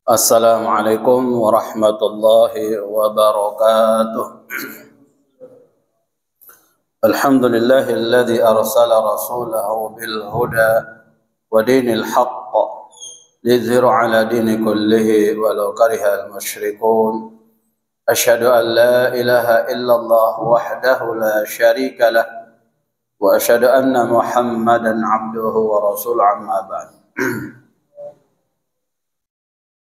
Assalamualaikum warahmatullahi wabarakatuh. Alhamdulillahilladzi arsala rasulahu bil huda wa dinil haqq liyudhhirahu ala dini kullihi walau karihal musyrikun. Asyhadu an la ilaha illallah wahdahu la syarika lah wa asyhadu anna Muhammadan abduhu wa rasuluhu amma ba'd.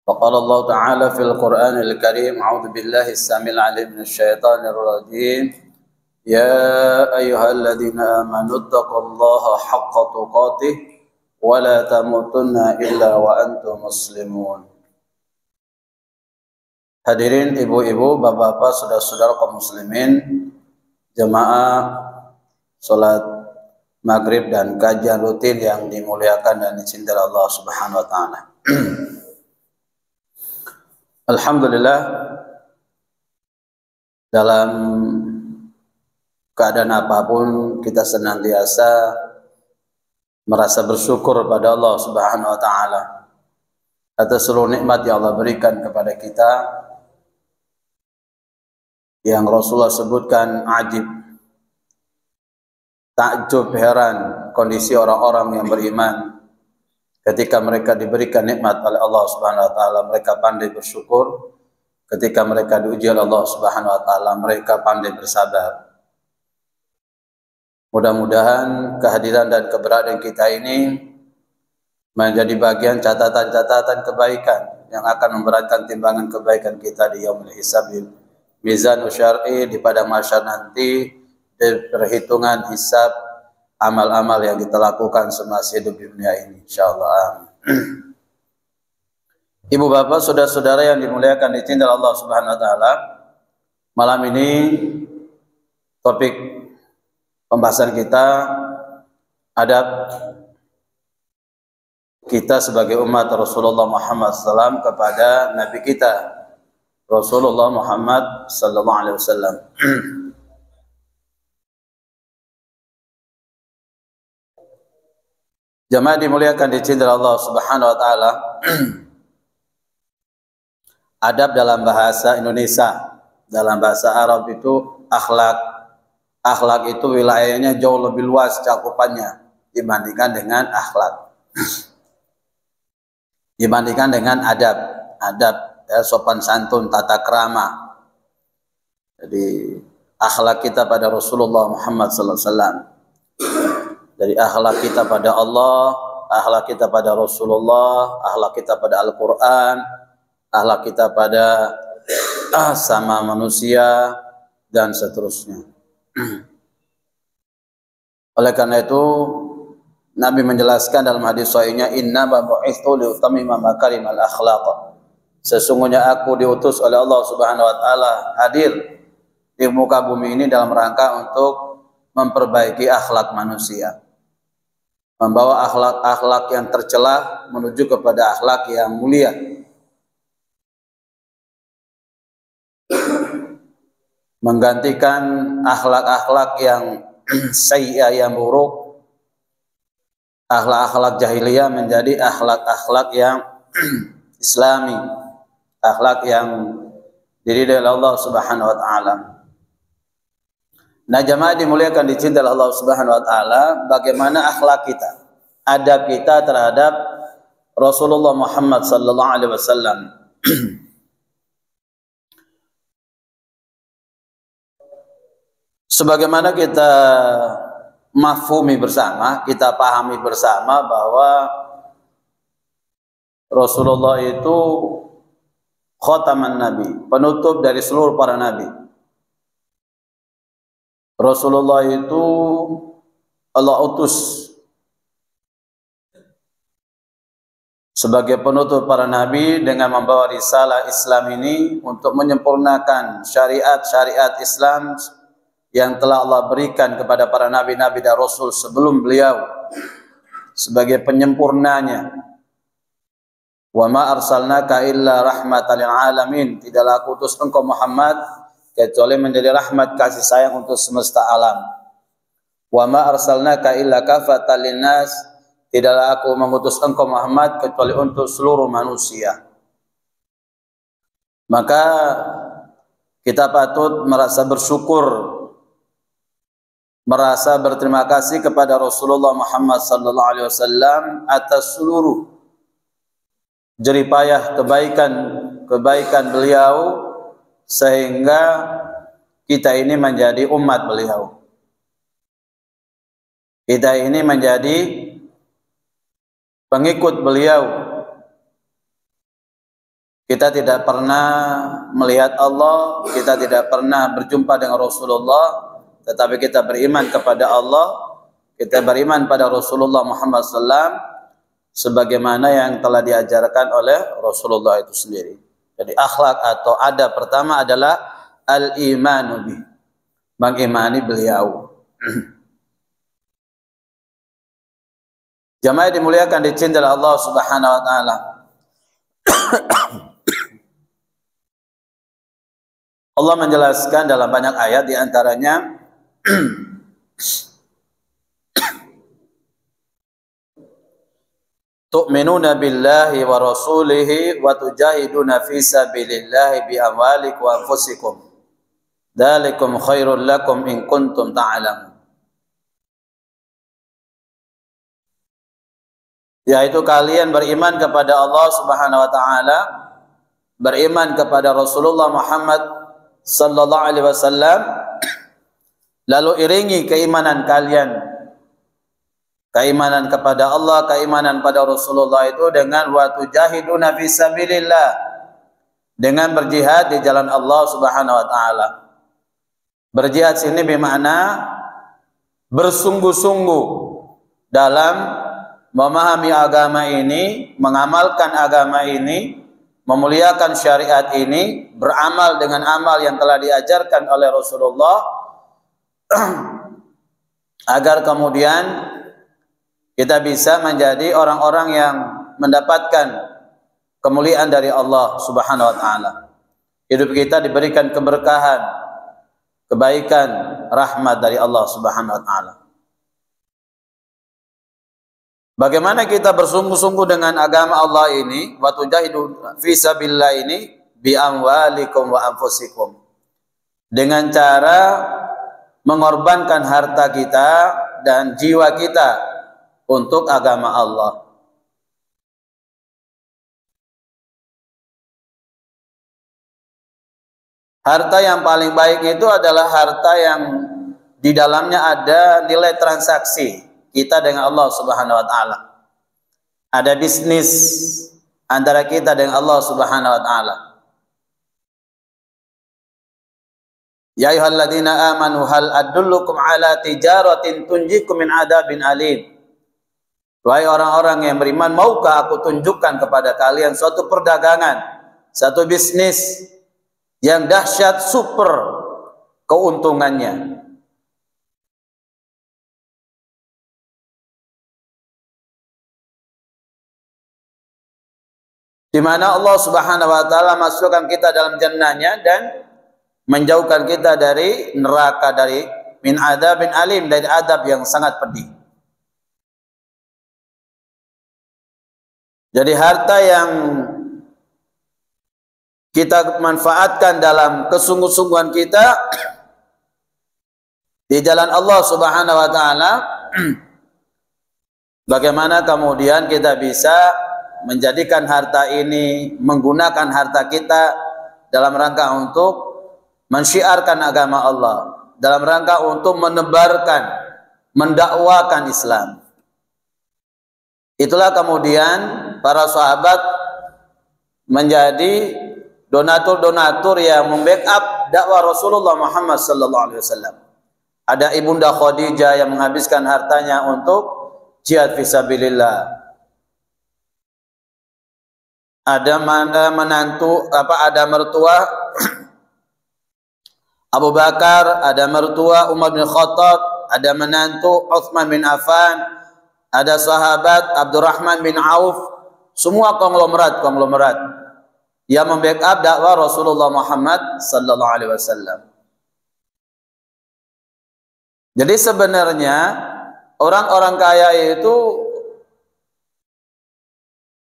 وقال الله تعالى في القرآن الكريم أعوذ بالله السميع العليم من الشيطان الرجيم يا أيها الذين آمنوا اتقوا الله حق تقاته ولا تموتن إلا وأنتم مسلمون. Hadirin ibu-ibu, bapak-bapak, saudara-saudara kaum muslimin, jemaah salat maghrib dan kajian rutin yang dimuliakan dan dicintai Allah Subhanahu wa taala. Alhamdulillah, dalam keadaan apapun kita senantiasa merasa bersyukur pada Allah Subhanahu wa taala atas seluruh nikmat yang Allah berikan kepada kita, yang Rasulullah sebutkan ajib, takjub, heran kondisi orang-orang yang beriman ketika mereka diberikan nikmat oleh Allah Subhanahu wa taala. Mereka pandai bersyukur. Ketika mereka diuji oleh Allah Subhanahu wa taala, mereka pandai bersabar. Mudah-mudahan kehadiran dan keberadaan kita ini menjadi bagian catatan-catatan kebaikan yang akan memberatkan timbangan kebaikan kita di yaumul hisab, mizan syar'i, di padang mahsyar nanti, di perhitungan hisab amal-amal yang kita lakukan semasa hidup di dunia ini, insyaallah. Ibu bapak, saudara-saudara yang dimuliakan dicintai Allah Subhanahu wa taala, malam ini topik pembahasan kita adab kita sebagai umat Rasulullah Muhammad SAW kepada Nabi kita Rasulullah Muhammad sallallahu alaihi wasallam. Jemaah dimuliakan dicintai Allah Subhanahu wa taala. Adab dalam bahasa Indonesia, dalam bahasa Arab itu akhlak. Akhlak itu wilayahnya jauh lebih luas cakupannya dibandingkan dengan akhlak. Dibandingkan dengan adab. Adab ya, sopan santun, tata krama. Jadi akhlak kita pada Rasulullah Muhammad sallallahu alaihi wasallam. Dari akhlak kita pada Allah, akhlak kita pada Rasulullah, akhlak kita pada Al-Quran, akhlak kita pada sama manusia, dan seterusnya. Oleh karena itu, Nabi menjelaskan dalam hadis sahihnya, inna bu'itsu liutammima makarimal akhlaq. Sesungguhnya aku diutus oleh Allah Subhanahu wa taala hadir di muka bumi ini dalam rangka untuk memperbaiki akhlak manusia, membawa akhlak-akhlak yang tercela menuju kepada akhlak yang mulia. Menggantikan akhlak-akhlak yang sayyi'ah, yang buruk, akhlak-akhlak jahiliyah menjadi akhlak-akhlak yang islami, akhlak yang diridhai oleh Allah Subhanahu wa taala. Nah, jemaah dimuliakan dicintai Allah Subhanahu wa taala, bagaimana akhlak kita, adab kita terhadap Rasulullah Muhammad sallallahu alaihi wasallam. Sebagaimana kita mafhumi bersama, kita pahami bersama bahwa Rasulullah itu khataman nabi, penutup dari seluruh para nabi. Rasulullah itu Allah utus sebagai penutup para nabi dengan membawa risalah Islam ini untuk menyempurnakan syariat-syariat Islam yang telah Allah berikan kepada para nabi-nabi dan rasul sebelum beliau, sebagai penyempurnanya. Wa ma arsalnaka illa rahmatan lil alamin, tidaklah aku utus engkau Muhammad kecuali menjadi rahmat kasih sayang untuk semesta alam. Wa ma arsalnaka illa kafatan linnas, tidaklah aku mengutus engkau Muhammad kecuali untuk seluruh manusia. maka kita patut merasa bersyukur, merasa berterima kasih kepada Rasulullah Muhammad sallallahu alaihi wasallam atas seluruh jeripayah kebaikan beliau sehingga kita ini menjadi umat beliau. Kita ini menjadi pengikut beliau. Kita tidak pernah melihat Allah, kita tidak pernah berjumpa dengan Rasulullah, tetapi kita beriman kepada Allah, kita beriman pada Rasulullah Muhammad SAW sebagaimana yang telah diajarkan oleh Rasulullah itu sendiri. Jadi akhlak atau adab pertama adalah al-imanu bih, mengimani beliau. Jamaah dimuliakan, dicintai oleh Allah Subhanahu wa taala. Allah menjelaskan dalam banyak ayat, di antaranya tu'minuna billahi wa rasulihi wa tujahiduna fi sabilillahi bi amwalikum wa anfusikum dzalikum khairul lakum in kuntum ta'lamun. Yaitu kalian beriman kepada Allah Subhanahu wa taala, beriman kepada Rasulullah Muhammad sallallahu alaihi wasallam, lalu iringi keimanan kalian, keimanan kepada Allah, keimanan pada Rasulullah itu dengan wa tujahiduna fi sabilillah, dengan berjihad di jalan Allah Subhanahu wa taala. Berjihad sini bermakna bersungguh-sungguh dalam memahami agama ini, mengamalkan agama ini, memuliakan syariat ini, beramal dengan amal yang telah diajarkan oleh Rasulullah agar kemudian kita bisa menjadi orang-orang yang mendapatkan kemuliaan dari Allah Subhanahu wa taala. Hidup kita diberikan keberkahan, kebaikan, rahmat dari Allah Subhanahu wa taala. Bagaimana kita bersungguh-sungguh dengan agama Allah ini, wa tujahidu fi sabilillah ini bi amwalikum wa anfusikum, dengan cara mengorbankan harta kita dan jiwa kita untuk agama Allah. Harta yang paling baik itu adalah harta yang di dalamnya ada nilai transaksi kita dengan Allah Subhanahu wa taala. Ada bisnis antara kita dengan Allah Subhanahu wa taala. Ya ayyuhalladzina amanu hal adullukum ala tijaratin tunjikum min adabin alim. Wahai orang-orang yang beriman, maukah aku tunjukkan kepada kalian suatu perdagangan, satu bisnis yang dahsyat, super keuntungannya, di mana Allah Subhanahu wa taala masukkan kita dalam jannahnya dan menjauhkan kita dari neraka, dari min adzabin alim, dari adab yang sangat pedih. Jadi harta yang kita manfaatkan dalam kesungguh-sungguhan kita di jalan Allah Subhanahu wa taala, bagaimana kemudian kita bisa menjadikan harta ini, menggunakan harta kita dalam rangka untuk mensyiarkan agama Allah, dalam rangka untuk menebarkan, mendakwakan Islam. Itulah kemudian para sahabat menjadi donatur-donatur yang membackup dakwah Rasulullah Muhammad sallallahu alaihi wasallam. Ada Ibunda Khadijah yang menghabiskan hartanya untuk jihad fisabilillah. Ada mertua Abu Bakar, ada mertua Umar bin Khattab, ada menantu Utsman bin Affan, ada sahabat Abdurrahman bin Auf, semua konglomerat yang membackup dakwah Rasulullah Muhammad sallallahu alaihi wasallam. Jadi sebenarnya orang-orang kaya itu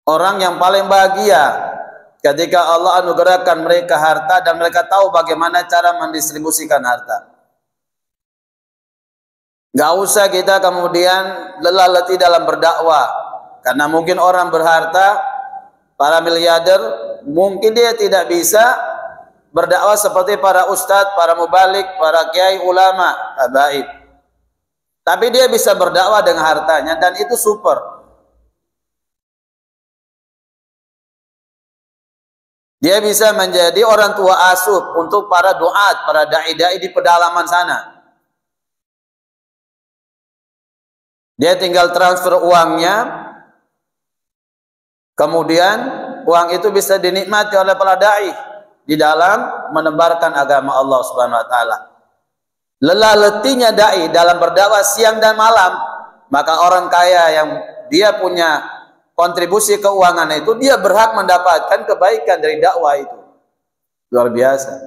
orang yang paling bahagia ketika Allah anugerahkan mereka harta dan mereka tahu bagaimana cara mendistribusikan harta. Gak usah kita kemudian lelah letih dalam berdakwah, karena mungkin orang berharta, para miliarder, mungkin dia tidak bisa berdakwah seperti para ustadz, para mubalik, para kiai, ulama, habaib. Tapi dia bisa berdakwah dengan hartanya dan itu super. Dia bisa menjadi orang tua asuh untuk para duat, para dai-dai di pedalaman sana. Dia tinggal transfer uangnya, kemudian uang itu bisa dinikmati oleh para dai di dalam menebarkan agama Allah Subhanahu wa taala. Lelah letihnya dai dalam berdakwah siang dan malam, maka orang kaya yang dia punya kontribusi keuangan itu, dia berhak mendapatkan kebaikan dari dakwah itu. Luar biasa.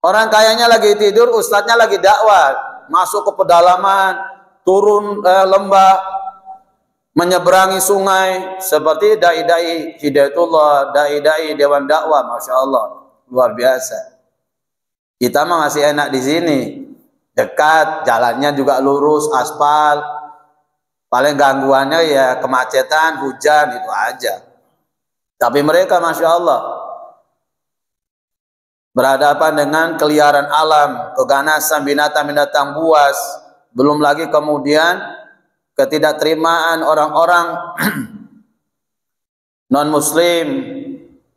Orang kayanya lagi tidur, ustadznya lagi dakwah, masuk ke pedalaman, turun lembah, menyeberangi sungai, seperti dai-dai Hidayatullah, dai-dai Dewan Dakwah, Masya Allah, luar biasa. Kita mah masih enak di sini, dekat, jalannya juga lurus, aspal, paling gangguannya ya kemacetan, hujan, itu aja. Tapi mereka Masya Allah berhadapan dengan keliaran alam, keganasan binatang-binatang buas, belum lagi kemudian ketidakterimaan orang-orang non-muslim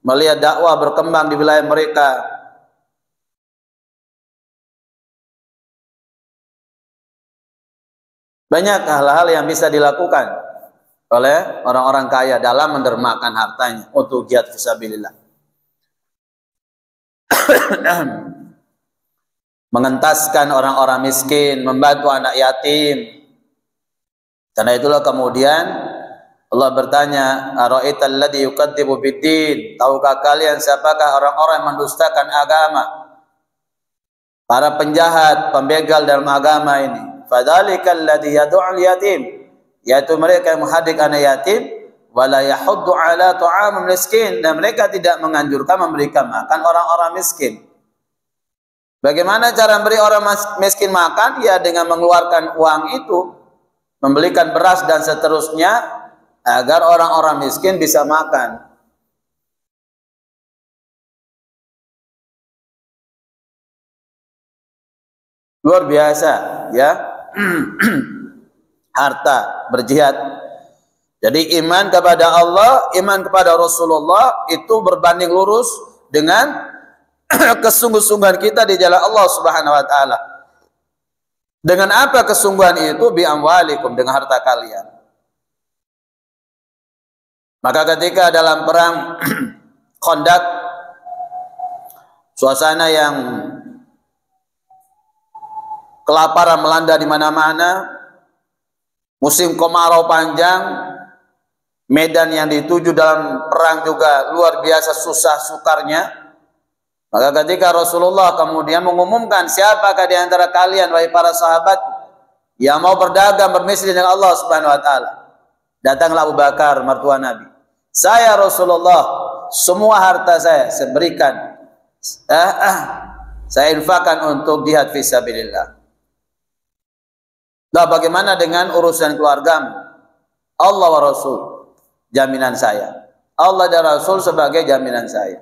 melihat dakwah berkembang di wilayah mereka. Banyak hal-hal yang bisa dilakukan oleh orang-orang kaya dalam mendermakan hartanya untuk jihad fisabilillah. Mengentaskan orang-orang miskin, membantu anak yatim. Karena itulah kemudian Allah bertanya, "Ara'aital ladzi yukadzibu biddin?" Tahukah kalian siapakah orang-orang yang mendustakan agama? Para penjahat, pembegal dalam agama ini. Fadzalikal ladzi yad'ul yatim, yaitu mereka yang menghadik anak yatim, wala yahuddu ala ta'amil miskin, dan mereka tidak menganjurkan memberikan makan orang-orang miskin. Bagaimana cara memberi orang miskin makan? Ya dengan mengeluarkan uang itu, membelikan beras dan seterusnya, agar orang-orang miskin bisa makan. Luar biasa ya. Harta, berjihad. Jadi iman kepada Allah, iman kepada Rasulullah itu berbanding lurus dengan kesungguh-sungguhan kita di jalan Allah Subhanahu wa taala. Dengan apa kesungguhan itu? Bi amwalikum, dengan harta kalian. Maka ketika dalam perang Khandaq, suasana yang kelaparan melanda di mana-mana, musim kemarau panjang, medan yang dituju dalam perang juga luar biasa susah sukarnya. Maka ketika Rasulullah kemudian mengumumkan, siapakah di antara kalian wahai para sahabat yang mau berdagang berbisnis dengan Allah Subhanahu wa taala? Datanglah Abu Bakar, mertua Nabi. Saya Rasulullah, semua harta saya berikan, saya infakkan untuk jihad fisabilillah. Nah, bagaimana dengan urusan keluargamu? Allah wa Rasul, jaminan saya. Allah dan Rasul sebagai jaminan saya.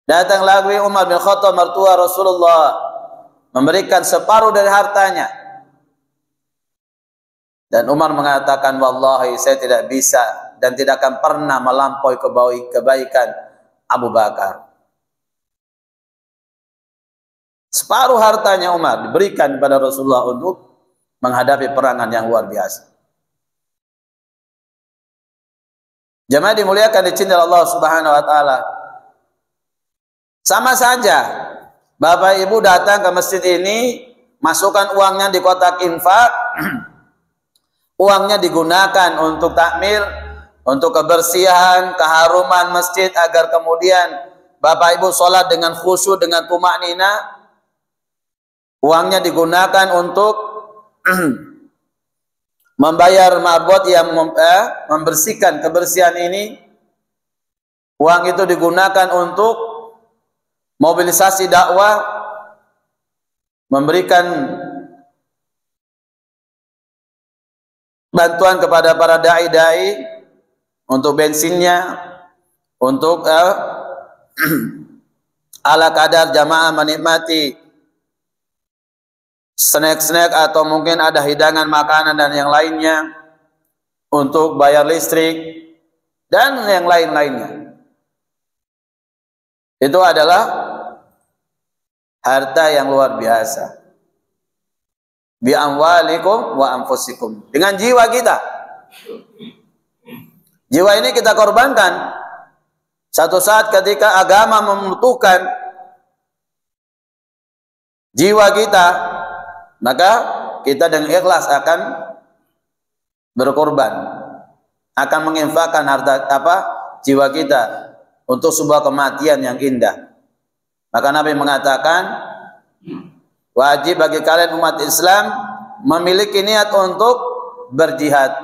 Datang lagi Umar bin Khattab, mertua Rasulullah, memberikan separuh dari hartanya. Dan Umar mengatakan, wallahi saya tidak bisa dan tidak akan pernah melampaui kebaikan Abu Bakar. Separuh hartanya Umar diberikan kepada Rasulullah untuk menghadapi perangan yang luar biasa. Jemaah dimuliakan, dicintai Allah Subhanahu wa taala. Sama saja, Bapak Ibu datang ke masjid ini, masukkan uangnya di kotak infak, uangnya digunakan untuk takmir, untuk kebersihan, keharuman masjid, agar kemudian Bapak Ibu sholat dengan khusyuk, dengan tumaknina. Uangnya digunakan untuk membayar marbot yang membersihkan kebersihan ini, uang itu digunakan untuk mobilisasi dakwah, memberikan bantuan kepada para dai-dai untuk bensinnya, untuk ala kadar jamaah menikmati snack-snack atau mungkin ada hidangan makanan dan yang lainnya, untuk bayar listrik dan yang lain-lainnya. Itu adalah harta yang luar biasa. Bi amwalikum wa anfusikum. Dengan jiwa kita. Jiwa ini kita korbankan. Satu saat ketika agama membutuhkan jiwa kita, maka kita dengan ikhlas akan berkorban, akan menginfakkan harta jiwa kita untuk sebuah kematian yang indah. Maka Nabi mengatakan, wajib bagi kalian umat Islam memiliki niat untuk berjihad,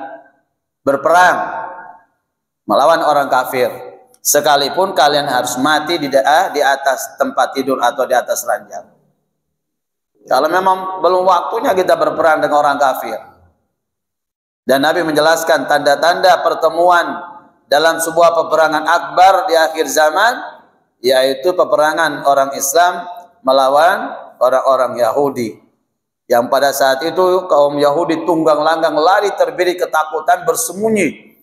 berperang melawan orang kafir, sekalipun kalian harus mati di atas tempat tidur atau di atas ranjang. Kalau memang belum waktunya kita berperang dengan orang kafir. Dan Nabi menjelaskan tanda-tanda pertemuan dalam sebuah peperangan akbar di akhir zaman, yaitu peperangan orang Islam melawan orang-orang Yahudi. Yang pada saat itu kaum Yahudi tunggang langgang, lari terbiri ketakutan, bersembunyi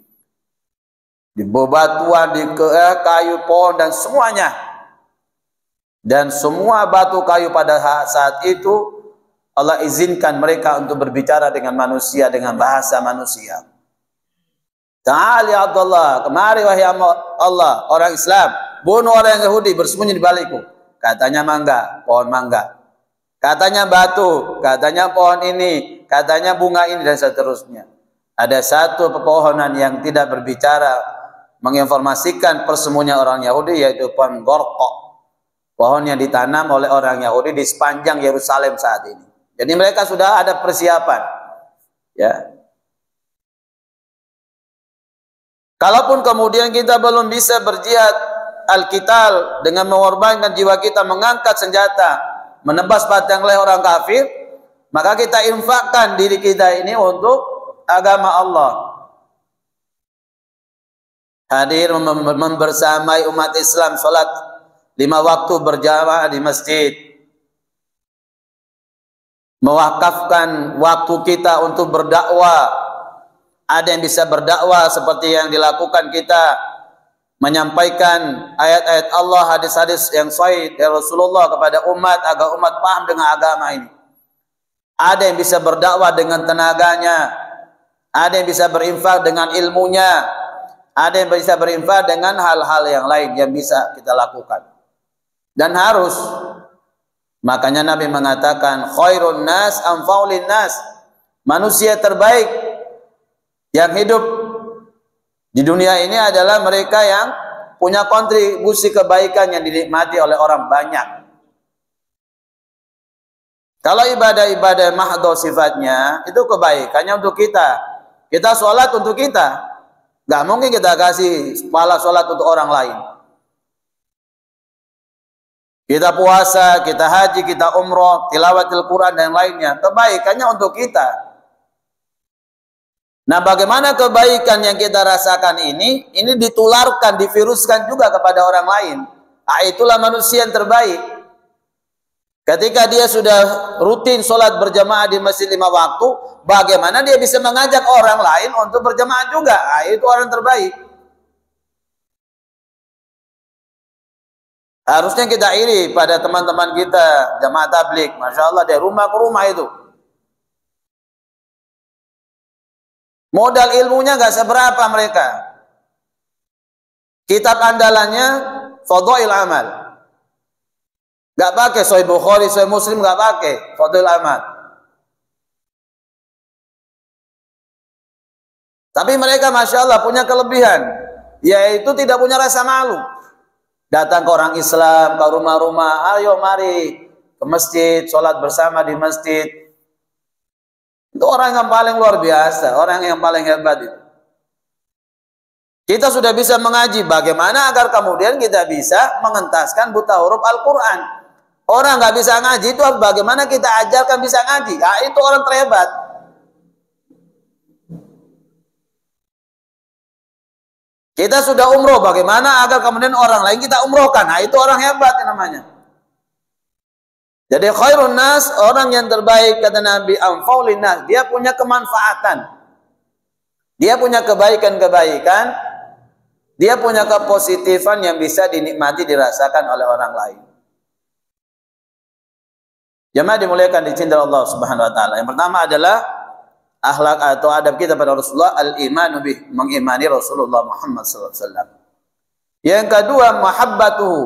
di bebatuan, di kayu, pohon dan semuanya. Dan semua batu kayu pada saat itu Allah izinkan mereka untuk berbicara dengan manusia, dengan bahasa manusia. Ta'ali Abdullah, kemari wahai Allah, orang Islam, bunuh orang Yahudi, bersembunyi di balikku. Katanya mangga, pohon mangga. Katanya batu, katanya pohon ini, katanya bunga ini, dan seterusnya. Ada satu pepohonan yang tidak berbicara, menginformasikan persembunyian orang Yahudi, yaitu pohon gorkok. Pohon yang ditanam oleh orang Yahudi di sepanjang Yerusalem saat ini. Jadi mereka sudah ada persiapan. Ya. Kalaupun kemudian kita belum bisa berjihad al-qital dengan mengorbankan jiwa kita, mengangkat senjata, menebas batang leher orang kafir, maka kita infakkan diri kita ini untuk agama Allah. Hadir membersamai umat Islam, salat 5 waktu berjamaah di masjid, mewakafkan waktu kita untuk berdakwah. Ada yang bisa berdakwah seperti yang dilakukan kita, menyampaikan ayat-ayat Allah, hadis-hadis yang sahih dari Rasulullah kepada umat agar umat paham dengan agama ini. Ada yang bisa berdakwah dengan tenaganya, ada yang bisa berinfak dengan ilmunya, ada yang bisa berinfak dengan hal-hal yang lain yang bisa kita lakukan. Dan harus, makanya Nabi mengatakan khairun nas anfa'ulin nas, manusia terbaik yang hidup di dunia ini adalah mereka yang punya kontribusi kebaikan yang dinikmati oleh orang banyak. Kalau ibadah-ibadah mahdhah sifatnya, itu kebaikannya untuk kita. Kita sholat untuk kita, nggak mungkin kita kasih pahala sholat untuk orang lain. Kita puasa, kita haji, kita umroh, tilawatil Quran dan lainnya, kebaikannya untuk kita. Nah, bagaimana kebaikan yang kita rasakan ini ditularkan, diviruskan juga kepada orang lain. Nah, itulah manusia yang terbaik. Ketika dia sudah rutin sholat berjamaah di masjid 5 waktu, bagaimana dia bisa mengajak orang lain untuk berjamaah juga? Nah, itu orang terbaik. Harusnya kita iri pada teman-teman kita jamaah tabligh, masya Allah, dari rumah ke rumah itu. Modal ilmunya nggak seberapa mereka. Kitab andalannya Fadhail Amal. Nggak pakai Sahih Bukhari, Sahih Muslim, nggak pakai Fadhail Amal. Tapi mereka masya Allah punya kelebihan, yaitu tidak punya rasa malu. Datang ke orang Islam, ke rumah-rumah, ayo mari ke masjid, sholat bersama di masjid. Itu orang yang paling luar biasa, orang yang paling hebat itu. Kita sudah bisa mengaji, bagaimana agar kemudian kita bisa mengentaskan buta huruf Al-Quran. Orang nggak bisa ngaji itu bagaimana kita ajarkan bisa ngaji. Nah, itu orang terhebat. Kita sudah umroh, bagaimana agar kemudian orang lain kita umrohkan. Nah, itu orang hebat namanya. Jadi khairun nas, orang yang terbaik kata Nabi, anfa'ulin nas, dia punya kemanfaatan. Dia punya kebaikan-kebaikan, dia punya kepositifan yang bisa dinikmati, dirasakan oleh orang lain. Jemaah dimuliakan, dicintai Allah Subhanahu wa taala. Yang pertama adalah akhlak atau adab kita pada Rasulullah, al-imanu bih, mengimani Rasulullah Muhammad sallallahu alaihi wasallam. Yang kedua, mahabbatuhu.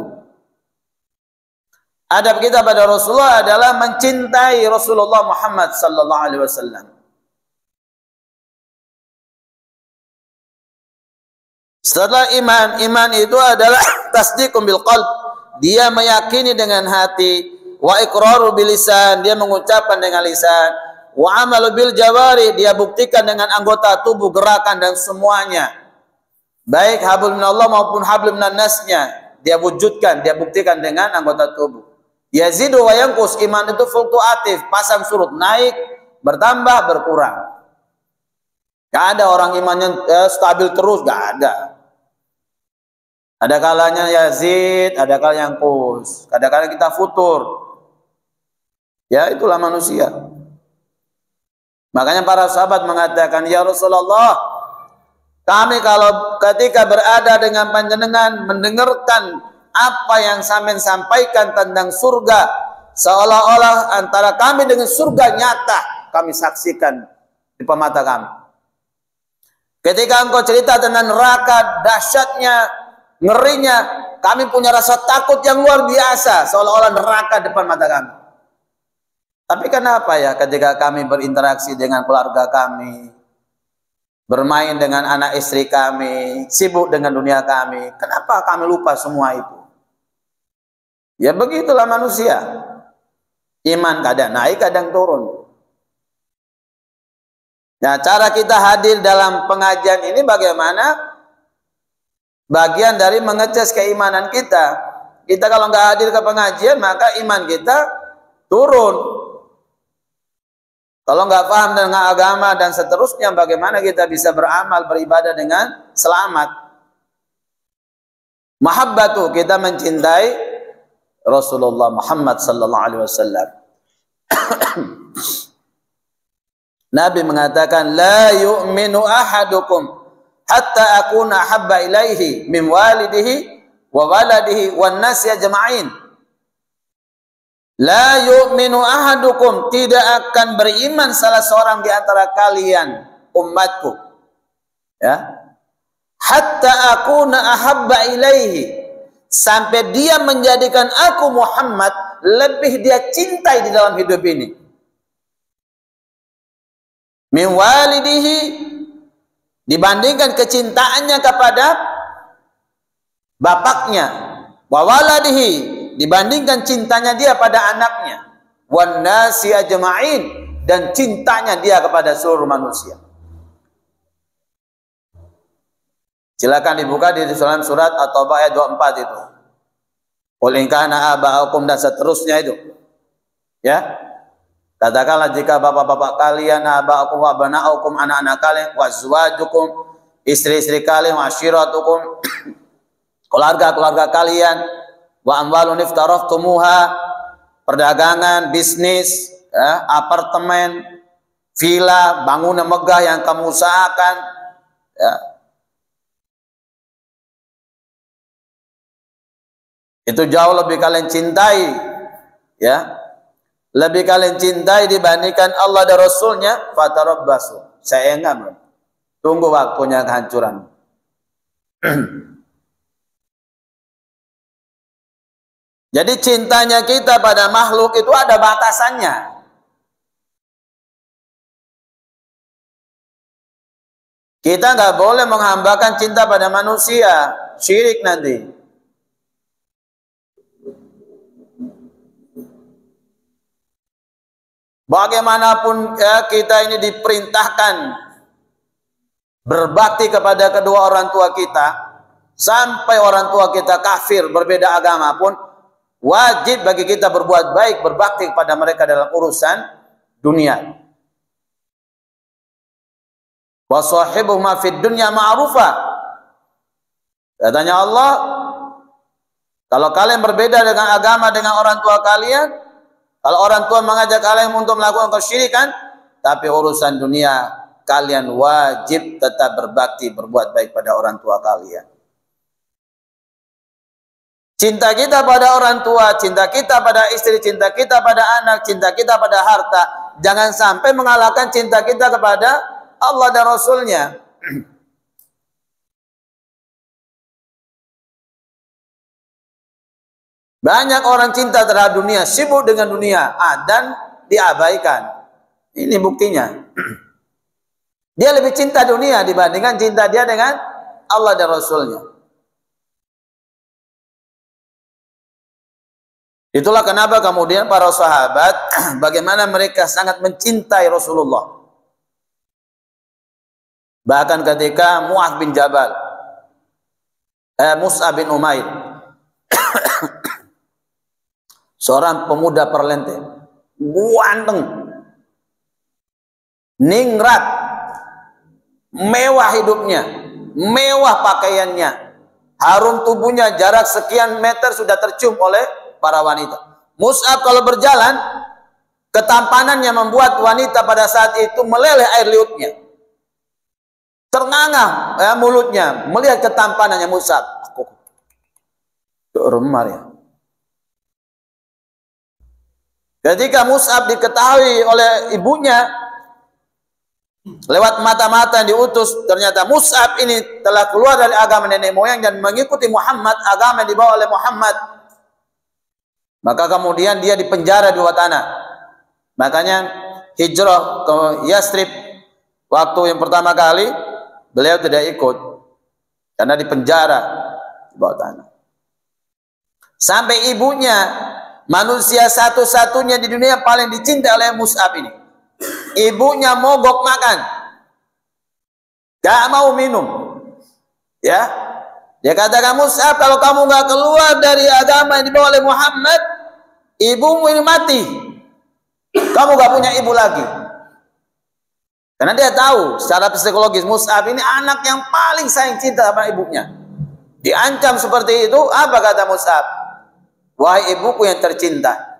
Adab kita pada Rasulullah adalah mencintai Rasulullah Muhammad sallallahu alaihi wasallam. Setelah iman itu adalah tasdiqun bil qalb. Dia meyakini dengan hati, wa iqraru bil lisan, dia mengucapkan dengan lisan, wa amalu bil jawari, dia buktikan dengan anggota tubuh, gerakan dan semuanya. Baik hablum minallah maupun hablum minan nasnya, dia wujudkan, dia buktikan dengan anggota tubuh. Yazidu wa yanqus, iman itu fluktuatif, pasang surut, naik, bertambah, berkurang. Gak ada orang imannya stabil terus, gak ada. Ada kalanya yazid, ada kalanya yanqus, kadang-kadang kita futur. Ya, itulah manusia. Makanya para sahabat mengatakan, ya Rasulullah, kami kalau ketika berada dengan panjenengan mendengarkan apa yang sampean sampaikan tentang surga, seolah-olah antara kami dengan surga nyata kami saksikan di mata kami. Ketika engkau cerita tentang neraka, dahsyatnya, ngerinya, kami punya rasa takut yang luar biasa, seolah-olah neraka depan mata kami. Tapi kenapa ya ketika kami berinteraksi dengan keluarga kami, bermain dengan anak istri kami, sibuk dengan dunia kami, kenapa kami lupa semua itu? Ya begitulah manusia. Iman kadang naik, kadang turun. Nah, cara kita hadir dalam pengajian ini bagaimana? Bagian dari mengecas keimanan kita. Kita kalau nggak hadir ke pengajian, maka iman kita turun. Kalau nggak paham dengan agama dan seterusnya, bagaimana kita bisa beramal, beribadah dengan selamat? Mahabbatu, kita mencintai Rasulullah Muhammad sallallahu alaihi wasallam. Nabi mengatakan, la yu'minu ahadukum hatta akuna habba ilaihi min walidihi wa waladihi wan nasi ajma'in. La yu'minu ahadukum, tidak akan beriman salah seorang di antara kalian umatku, ya, hatta akuna ahabba ilaihi, sampai dia menjadikan aku Muhammad lebih dia cintai di dalam hidup ini. Min walidihi, dibandingkan kecintaannya kepada bapaknya. Wa waladihi, dibandingkan cintanya dia pada anaknya. Wan nasi ajma'in, dan cintanya dia kepada seluruh manusia. Silakan dibuka di dalam surat At-Taubah ayat 24 itu. Qul in kana aba'ukum, dan seterusnya itu. Ya. Katakanlah jika bapak-bapak kalian, aba'ukum wa abana'ukum, anak-anak kalian, wa azwajukum, istri-istri kalian, wa ashiratukum, keluarga-keluarga kalian, wa amwalun iftaraftumuha, perdagangan, bisnis, ya, apartemen, villa, bangunan megah yang kamu usahakan, ya. Itu jauh lebih kalian cintai, ya, lebih kalian cintai dibandingkan Allah dan Rasulnya. Fatarabbasu, saya enggak, tunggu waktunya kehancuran. Jadi cintanya kita pada makhluk itu ada batasannya. Kita nggak boleh menghambakan cinta pada manusia, syirik nanti. Bagaimanapun ya, kita ini diperintahkan berbakti kepada kedua orang tua kita, sampai orang tua kita kafir, berbeda agama pun, wajib bagi kita berbuat baik, berbakti kepada mereka dalam urusan dunia. Wa sahibuhuma fid dunya ma'rufa. Katanya Allah, kalau kalian berbeda dengan agama dengan orang tua kalian, kalau orang tua mengajak kalian untuk melakukan kesyirikan, tapi urusan dunia kalian wajib tetap berbakti, berbuat baik pada orang tua kalian. Cinta kita pada orang tua, cinta kita pada istri, cinta kita pada anak, cinta kita pada harta, jangan sampai mengalahkan cinta kita kepada Allah dan Rasulnya. Banyak orang cinta terhadap dunia, sibuk dengan dunia, dan diabaikan. Ini buktinya. Dia lebih cinta dunia dibandingkan cinta dia dengan Allah dan Rasulnya. Itulah kenapa kemudian para sahabat, bagaimana mereka sangat mencintai Rasulullah. Bahkan ketika Mu'adz bin Jabal, Mus'ab bin Umair, seorang pemuda perlente, ganteng, ningrat, mewah hidupnya, mewah pakaiannya, harum tubuhnya, jarak sekian meter sudah tercium oleh para wanita. Mus'ab kalau berjalan, ketampanannya membuat wanita pada saat itu meleleh air liutnya. Ternganga mulutnya melihat ketampanannya Mus'ab. Remar ya. Ketika Mus'ab diketahui oleh ibunya lewat mata-mata yang diutus, ternyata Mus'ab ini telah keluar dari agama nenek moyang dan mengikuti Muhammad, agama yang dibawa oleh Muhammad. Maka kemudian dia dipenjara di dua tanah. Makanya hijrah ke Yastrib waktu yang pertama kali beliau tidak ikut karena dipenjara di bawah tanah. Sampai ibunya, manusia satu-satunya di dunia paling dicintai oleh Mus'ab ini, ibunya mogok makan, gak mau minum. Ya, dia katakan, Mus'ab, kalau kamu gak keluar dari agama yang dibawa oleh Muhammad, ibumu ini mati. Kamu gak punya ibu lagi. Karena dia tahu secara psikologis Mus'ab ini anak yang paling sayang cinta sama ibunya. Diancam seperti itu, apa kata Mus'ab? Wahai ibuku yang tercinta,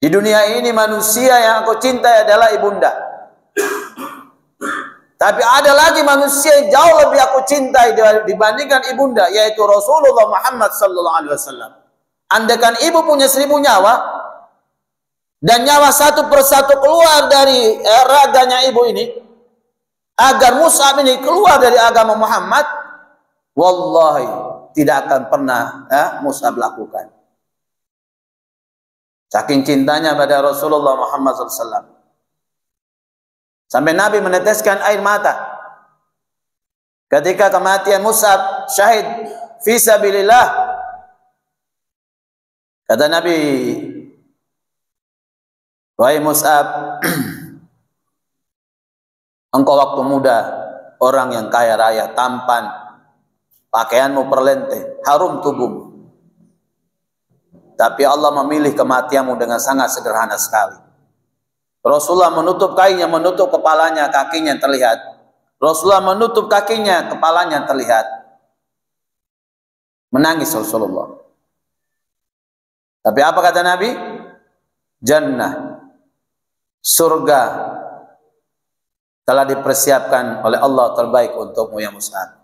di dunia ini manusia yang aku cintai adalah ibunda. Tapi ada lagi manusia yang jauh lebih aku cintai dibandingkan ibunda, yaitu Rasulullah Muhammad sallallahu alaihi wasallam. Andaikan ibu punya 1000 nyawa dan nyawa satu persatu keluar dari raganya ibu ini agar Mus'ab ini keluar dari agama Muhammad, wallahi tidak akan pernah Mus'ab lakukan. Saking cintanya pada Rasulullah Muhammad SAW. Sampai Nabi meneteskan air mata ketika kematian Mus'ab syahid fi sabilillah. Kata Nabi, wahai Mus'ab, engkau waktu muda orang yang kaya raya, tampan, pakaianmu perlente, harum tubuhmu. Tapi Allah memilih kematianmu dengan sangat sederhana sekali. Rasulullah menutup kainnya, menutup kepalanya, kakinya terlihat. Rasulullah menutup kakinya, kepalanya terlihat. Menangis Rasulullah. Tapi apa kata Nabi? Jannah, surga telah dipersiapkan oleh Allah terbaik untukmu ya Mus'ab.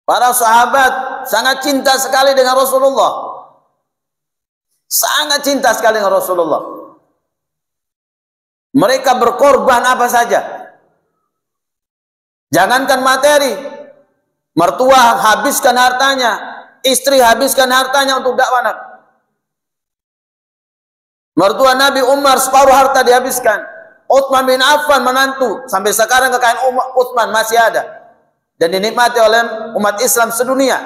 Para sahabat sangat cinta sekali dengan Rasulullah. Sangat cinta sekali dengan Rasulullah. Mereka berkorban apa saja. Jangankan materi, mertua habiskan hartanya, istri habiskan hartanya untuk dakwah Nabi. Mertua Nabi Umar separuh harta dihabiskan. Utsman bin Affan menantu, sampai sekarang kekayaan Utsman masih ada dan dinikmati oleh umat Islam sedunia.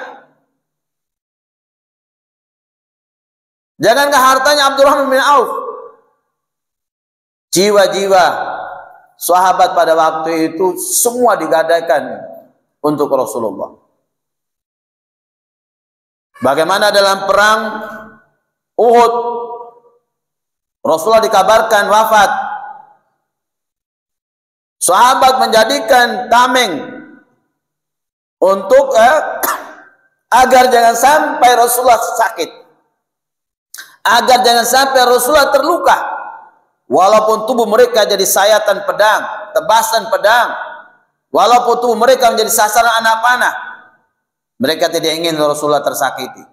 Jangankah hartanya Abdurrahman bin Auf, jiwa-jiwa sahabat pada waktu itu semua digadaikan untuk Rasulullah. Bagaimana dalam perang Uhud, Rasulullah dikabarkan wafat. Sahabat menjadikan tameng untuk agar jangan sampai Rasulullah sakit, agar jangan sampai Rasulullah terluka. Walaupun tubuh mereka jadi sayatan pedang, tebasan pedang, walaupun tubuh mereka menjadi sasaran anak panah, mereka tidak ingin Rasulullah tersakiti.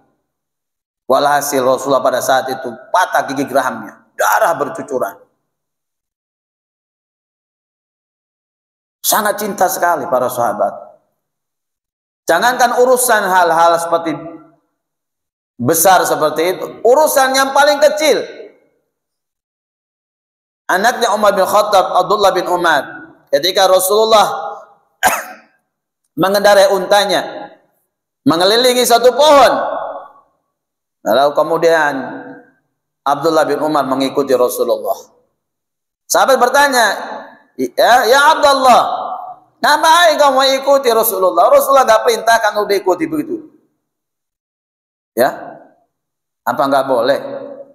Walhasil Rasulullah pada saat itu patah gigi gerahmnya, darah bercucuran. Sangat cinta sekali para sahabat. Jangankan urusan hal-hal seperti besar seperti itu, urusan yang paling kecil. Anaknya Umar bin Khattab, Abdullah bin Umar, ketika Rasulullah mengendarai untanya mengelilingi satu pohon, lalu kemudian Abdullah bin Umar mengikuti Rasulullah. Sahabat bertanya, ya Abdullah, ngapain kamu mengikuti Rasulullah? Rasulullah gak perintahkan untuk diikuti begitu. Ya, apa nggak boleh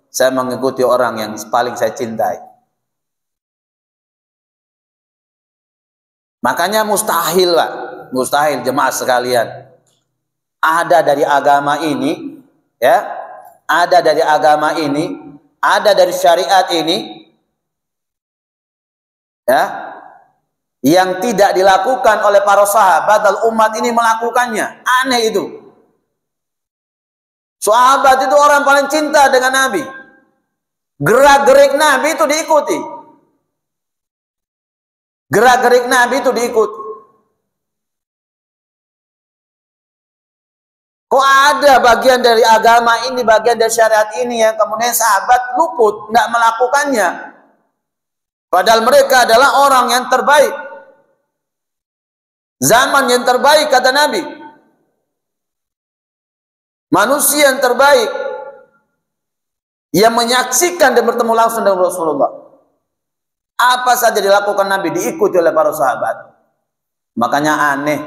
saya mengikuti orang yang paling saya cintai? Makanya mustahil, Pak, mustahil jemaah sekalian, ada dari agama ini, ya, ada dari agama ini, ada dari syariat ini, ya, yang tidak dilakukan oleh para sahabat dan umat ini melakukannya. Aneh itu. Sahabat itu orang paling cinta dengan Nabi. Gerak-gerik Nabi itu diikuti. Gerak-gerik Nabi itu diikuti. Kok ada bagian dari agama ini, bagian dari syariat ini yang kemudian sahabat luput, nggak melakukannya? Padahal mereka adalah orang yang terbaik. Zaman yang terbaik, kata Nabi. Manusia yang terbaik, yang menyaksikan dan bertemu langsung dengan Rasulullah. Apa saja dilakukan Nabi diikuti oleh para sahabat. Makanya aneh,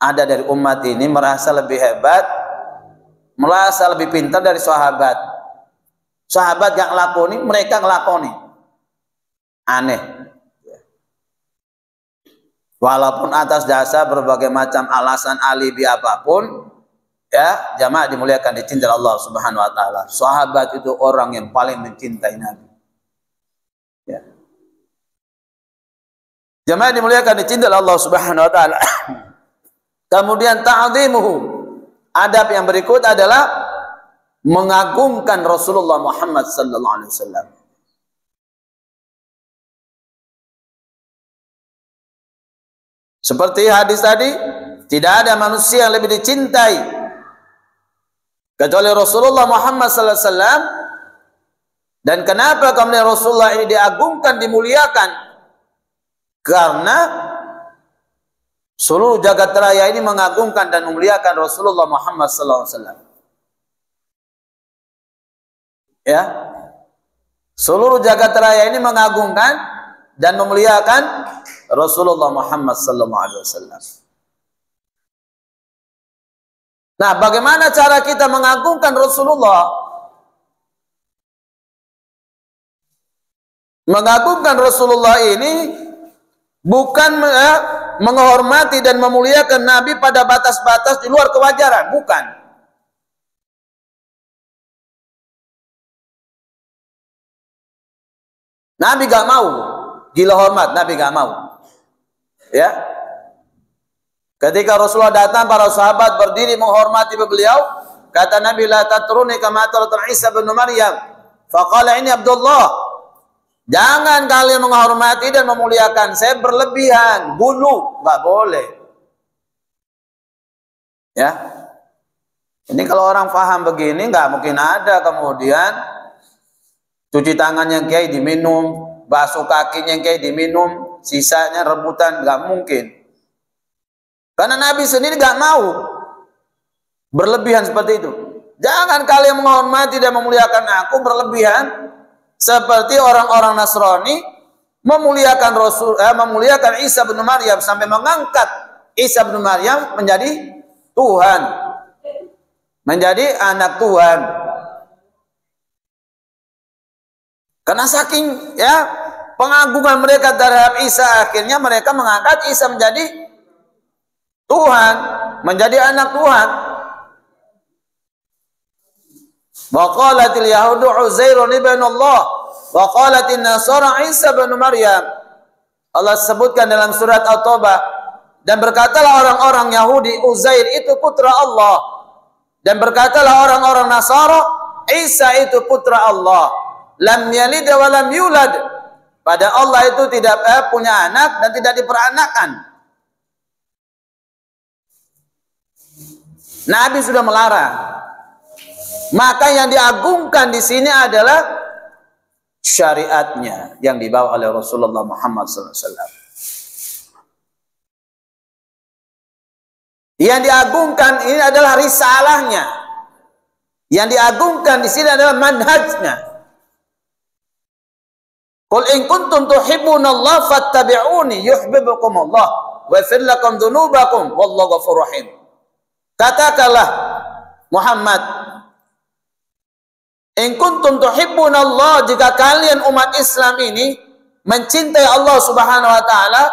ada dari umat ini merasa lebih hebat, merasa lebih pintar dari sahabat. Sahabat yang ngelakoni, mereka ngelakoni. Aneh. Walaupun atas dasar berbagai macam alasan alibi apapun, ya, jamaah dimuliakan, dicintai Allah Subhanahu wa taala. Sahabat itu orang yang paling mencintai Nabi. Ya. Jamaah dimuliakan, dicintai Allah Subhanahu wa taala. Kemudian ta'dhimuhu. Adab yang berikut adalah mengagungkan Rasulullah Muhammad sallallahu alaihi wasallam. Seperti hadis tadi, tidak ada manusia yang lebih dicintai kecuali Rasulullah Muhammad sallallahu alaihi wasallam. Dan kenapa kemudian Rasulullah ini diagungkan, dimuliakan? Karena seluruh jagat raya ini mengagungkan dan memuliakan Rasulullah Muhammad sallallahu alaihi wasallam. Ya. Seluruh jagat raya ini mengagungkan dan memuliakan Rasulullah Muhammad sallallahu alaihi wasallam. Nah, bagaimana cara kita mengagungkan Rasulullah? Mengagungkan Rasulullah ini bukan menghormati dan memuliakan Nabi pada batas-batas di luar kewajaran, bukan. Nabi gak mau gila hormat, Nabi gak mau. Ya. Ketika Rasulullah datang, para sahabat berdiri menghormati beliau, kata Nabi, la tatruni kama tarat Isa bin Maryam. Faqala ini Abdullah. Jangan kalian menghormati dan memuliakan saya berlebihan, bunuh, nggak boleh. Ya, ini kalau orang paham begini, nggak mungkin ada kemudian cuci tangannya kiai diminum, basuh kakinya kiai diminum, sisanya rebutan, nggak mungkin. Karena Nabi sendiri nggak mau berlebihan seperti itu. Jangan kalian menghormati dan memuliakan aku berlebihan seperti orang-orang Nasrani memuliakan memuliakan Isa bin Maryam sampai mengangkat Isa bin Maryam menjadi Tuhan, menjadi anak Tuhan. Karena saking pengagungan mereka terhadap Isa, akhirnya mereka mengangkat Isa menjadi Tuhan, menjadi anak Tuhan. Wa qalatil yahudu Uzairun ibn Allah wa qalatin nasara Isa bin Maryam. Allah sebutkan dalam surat At-Taubah, dan berkatalah orang-orang Yahudi Uzair itu putra Allah, dan berkatalah orang-orang Nasara Isa itu putra Allah. Lam yalid wa lam yulad. Pada Allah itu tidak punya anak dan tidak diperanakan. Nabi sudah melarang. Maka yang diagungkan di sini adalah syariatnya yang dibawa oleh Rasulullah Muhammad SAW. Yang diagungkan ini adalah risalahnya. Yang diagungkan di sini adalah manhajnya. Qul in kuntum tuhibbunallaha fattabi'uni yuhibbukumullah wa yaghfir lakum dzunubakum wallahu ghafurur rahim. Katakanlah Muhammad, in kuntum tuhibbunallah, jika kalian umat Islam ini mencintai Allah Subhanahu wa taala,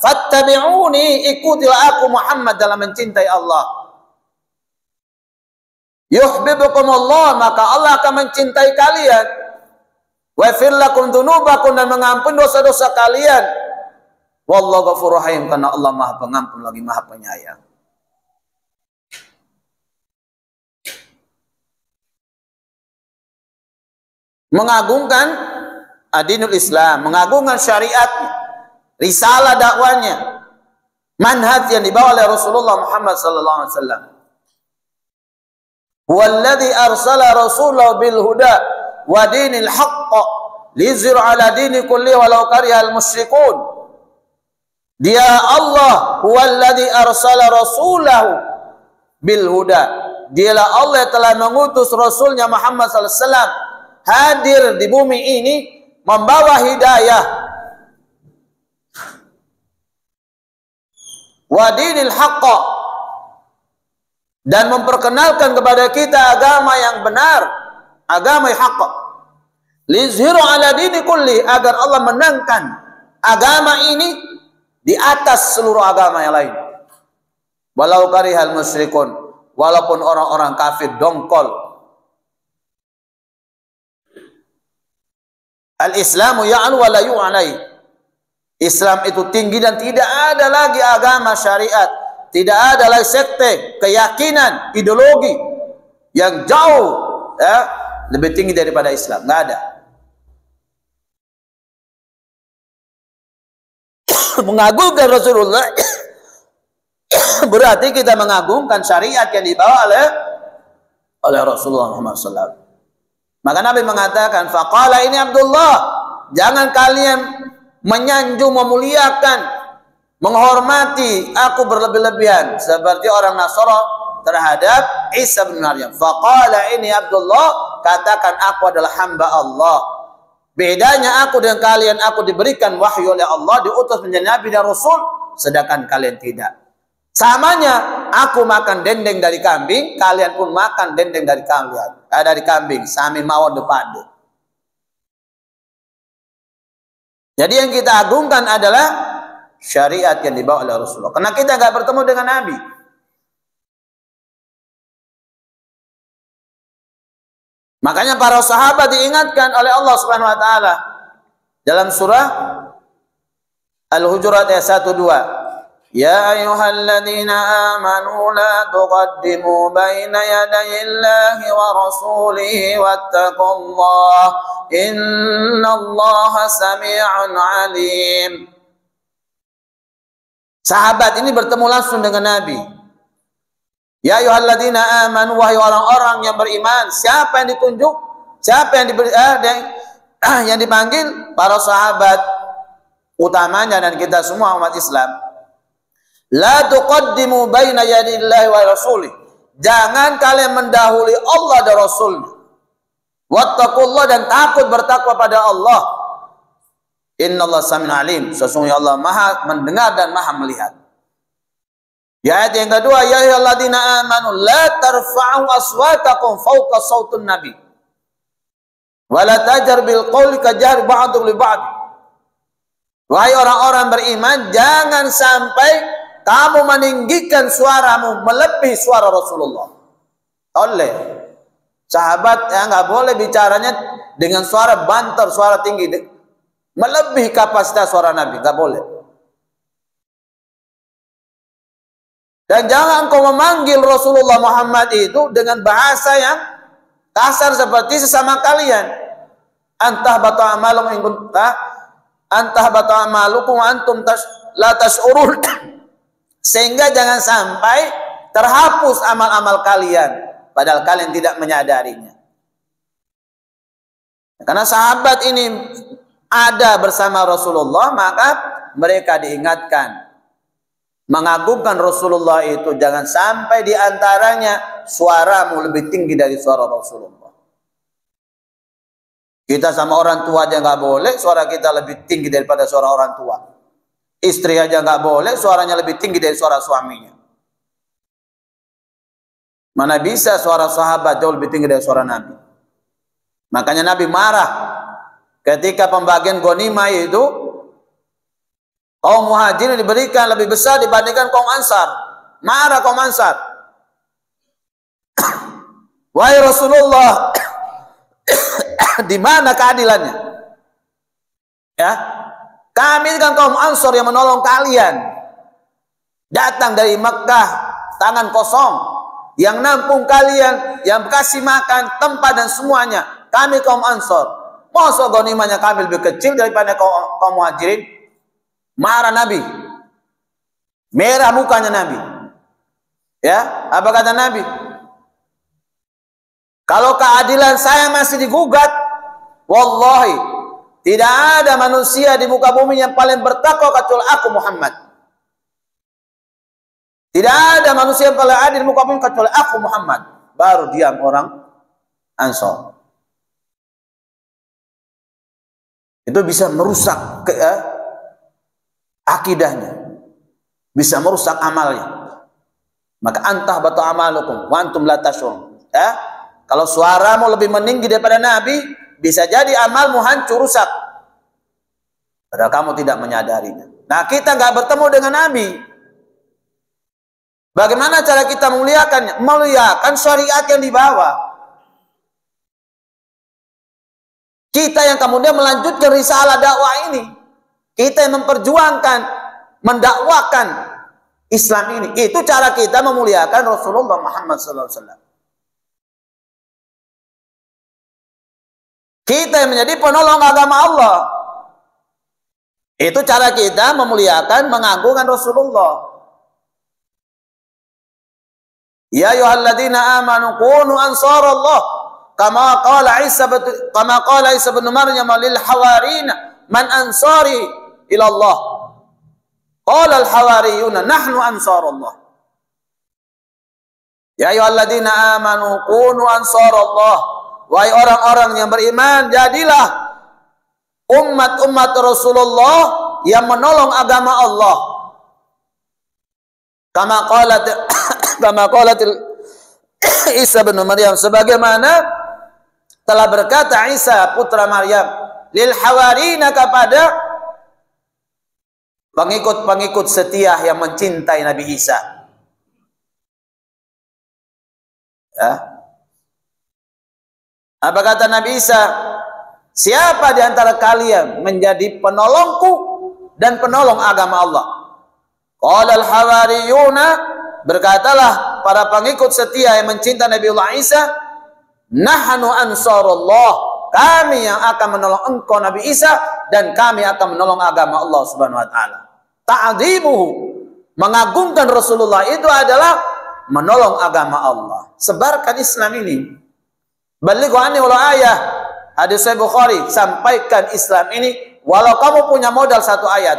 fattabi'uni, ikutilah aku Muhammad dalam mencintai Allah. Yuhibbukumullah, maka Allah akan mencintai kalian. Wa yaghfir lakum dzunubakum, dan mengampuni dosa-dosa kalian. Wallahu ghafurur rahim, karena Allah Maha Pengampun lagi Maha Penyayang. Mengagungkan adinul Islam, mengagungkan syariatnya, risalah dakwanya, manhaj yang dibawa oleh Rasulullah Muhammad sallallahu alaihi wasallam. Huwallazi arsala rasulahu bil huda wa dinil haqq liyuzhira ala dini kulli walau karihal musyrikun. Dia Allah, huwallazi arsala rasulahu bil huda. Dialah Allah yang telah mengutus Rasulnya Muhammad sallallahu alaihi wasallam hadir di bumi ini membawa hidayah wa dinil haqq, dan memperkenalkan kepada kita agama yang benar, agama yang haqq, lizhiru ala dini kulli, agar Allah menangkan agama ini di atas seluruh agama yang lain, walau karihal musyrikun, walaupun orang-orang kafir dongkol. Al-Islamu ya'lu wa la yu'alai. Islam itu tinggi dan tidak ada lagi agama syariat, tidak ada lagi sekte, keyakinan, ideologi yang jauh lebih tinggi daripada Islam, nggak ada. Mengagungkan Rasulullah berarti kita mengagungkan syariat yang dibawa oleh Rasulullah Muhammad SAW. Maka Nabi mengatakan, faqala ini Abdullah, jangan kalian menyanjung, memuliakan, menghormati aku berlebih-lebihan seperti orang Nasara terhadap Isa bin Maryam. Faqala ini Abdullah, katakan aku adalah hamba Allah. Bedanya aku dengan kalian, aku diberikan wahyu oleh Allah, diutus menjadi nabi dan rasul, sedangkan kalian tidak. Samanya aku makan dendeng dari kambing, kalian pun makan dendeng dari dari kambing, sami mawon depadu. Jadi yang kita agungkan adalah syariat yang dibawa oleh Rasulullah. Karena kita nggak bertemu dengan Nabi. Makanya para sahabat diingatkan oleh Allah Subhanahu wa taala dalam surah Al-Hujurat ayat 1-2. Ya ayyuhalladzina amanu la tuqaddimu baina yadayillahi wa rasulihi wattaqullah innallaha sami'un alim. Sahabat ini bertemu langsung dengan Nabi. Ya ayyuhalladzina amanu, wahai orang-orang yang beriman. Siapa yang ditunjuk? Siapa yang dipanggil? Para sahabat utamanya dan kita semua umat Islam. La tuqaddimu baina yadillahi wa rasulih. jangan kalian mendahului Allah dan Rasulnya. Wattaqullah, dan takut bertakwa pada Allah. Innallaha sami'un alim, sesungguhnya Allah Maha mendengar dan Maha melihat. Di ayat yang kedua, ya ayyuhalladzina amanu la tarfa'u aswatakum fawqa sautun nabi wa la tajhar bil qawli kajhari ba'dukum li ba'd. Wahai orang-orang beriman, jangan sampai kamu meninggikan suaramu melebihi suara Rasulullah. Oleh sahabat yang nggak boleh bicaranya dengan suara banter, suara tinggi, melebihi kapasitas suara Nabi, nggak boleh. Dan jangan kau memanggil Rasulullah Muhammad itu dengan bahasa yang kasar seperti sesama kalian. Antah batu amalum antum la tash'urun. Sehingga jangan sampai terhapus amal-amal kalian padahal kalian tidak menyadarinya. Karena sahabat ini ada bersama Rasulullah, maka mereka diingatkan mengagungkan Rasulullah itu jangan sampai diantaranya suaramu lebih tinggi dari suara Rasulullah. Kita sama orang tua aja nggak boleh suara kita lebih tinggi daripada suara orang tua. Istri aja nggak boleh suaranya lebih tinggi dari suara suaminya. Mana bisa suara sahabat jauh lebih tinggi dari suara Nabi. Makanya Nabi marah ketika pembagian ghanimah itu kaum muhajirin diberikan lebih besar dibandingkan kaum ansar. Marah kaum ansar. Wahai Rasulullah, di mana keadilannya? Ya, kami kan kaum ansar yang menolong kalian. Datang dari Mekah tangan kosong, yang nampung kalian, yang kasih makan, tempat dan semuanya. Kami kaum ansar. Masa ghanimahnya kami lebih kecil daripada kaum muhajirin? Marah Nabi, merah mukanya Nabi. Ya, apa kata Nabi? Kalau keadilan saya masih digugat, wallahi tidak ada manusia di muka bumi yang paling bertakwa kecuali aku Muhammad. Tidak ada manusia yang paling adil di muka bumi kecuali aku Muhammad. Baru diam orang Ansor. Itu bisa merusak akidahnya, bisa merusak amalnya. Maka antah batu amalukum wa antum la tashurun. Ya, kalau suaramu lebih meninggi daripada Nabi, bisa jadi amalmu hancur rusak padahal kamu tidak menyadarinya. Nah, kita nggak bertemu dengan Nabi, bagaimana cara kita memuliakannya? Memuliakan syariat yang dibawa. Kita yang kemudian melanjutkan risalah dakwah ini, kita yang memperjuangkan, mendakwakan Islam ini. Itu cara kita memuliakan Rasulullah Muhammad SAW. Kita yang menjadi penolong agama Allah. Itu cara kita memuliakan, mengagungkan Rasulullah. Ya ayyuhalladzina amanu kunu ansarallah kama qala Isa bin Maryam lil hawarina man ansari ila Allah. Qala al-hawariyuna nahnu ansarullah. Ya ayyuhalladzina amanu kunu ansarullah. Wahai orang-orang yang beriman, jadilah umat-umat Rasulullah yang menolong agama Allah. Kama qalat Isa bin Maryam, sebagaimana telah berkata Isa putra Maryam lil hawarina kepada pengikut-pengikut setia yang mencintai Nabi Isa. Ya. Apa kata Nabi Isa? Siapa di antara kalian menjadi penolongku dan penolong agama Allah? Qala al-hawariyuna, berkatalah para pengikut setia yang mencintai Nabiullah Isa, nahnu ansarullah, kami yang akan menolong engkau Nabi Isa dan kami akan menolong agama Allah Subhanahu wa taala. Ta'dhimuhu, mengagungkan Rasulullah itu adalah menolong agama Allah. Sebarkan Islam ini. Balighu anni walau ayah. Hadis Sahih Bukhari, sampaikan Islam ini walau kamu punya modal satu ayat.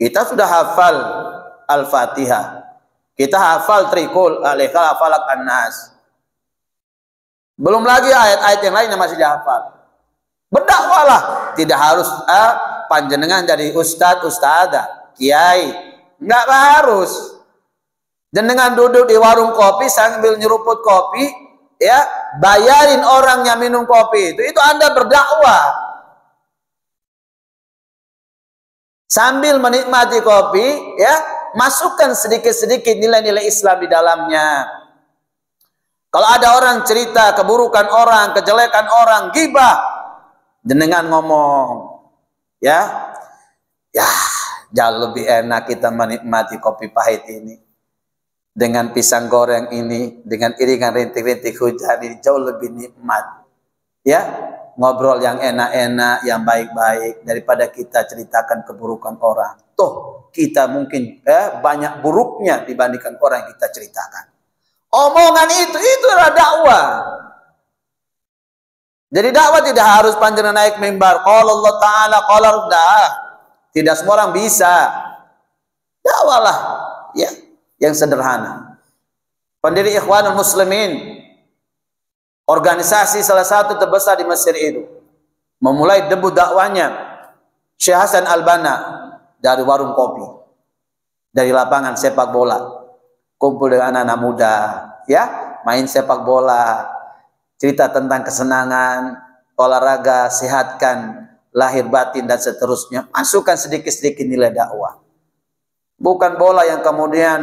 Kita sudah hafal Al-Fatihah. Kita hafal trikul, al-ikhlas, falak, an-nas. Belum lagi ayat-ayat yang lain yang masih dihafal. Berdakwalah, tidak harus panjenengan jadi ustadzah, kiai, nggak harus. Jenengan duduk di warung kopi sambil nyeruput kopi, ya, bayarin orang yang minum kopi itu Anda berdakwah. Sambil menikmati kopi, ya, masukkan sedikit-sedikit nilai-nilai Islam di dalamnya. Kalau ada orang cerita keburukan orang, kejelekan orang, ghibah, jenengan ngomong, ya, jauh lebih enak kita menikmati kopi pahit ini dengan pisang goreng ini, dengan iringan rintik-rintik hujan ini, jauh lebih nikmat, ya, ngobrol yang enak-enak, yang baik-baik daripada kita ceritakan keburukan orang. Toh kita mungkin banyak buruknya dibandingkan orang yang kita ceritakan. Omongan itu adalah dakwah. Jadi dakwah tidak harus panjenengan naik mimbar, qala Allah Ta'ala, qala dah. Tidak semua orang bisa. Dakwahlah, ya, yang sederhana. Pendiri Ikhwanul Muslimin, organisasi salah satu terbesar di Mesir itu, memulai debut dakwanya Syekh Hasan Al-Banna dari warung kopi, dari lapangan sepak bola, kumpul dengan anak-anak muda, ya, main sepak bola, cerita tentang kesenangan, olahraga, sehatkan lahir batin dan seterusnya. Masukkan sedikit-sedikit nilai dakwah. Bukan bola yang kemudian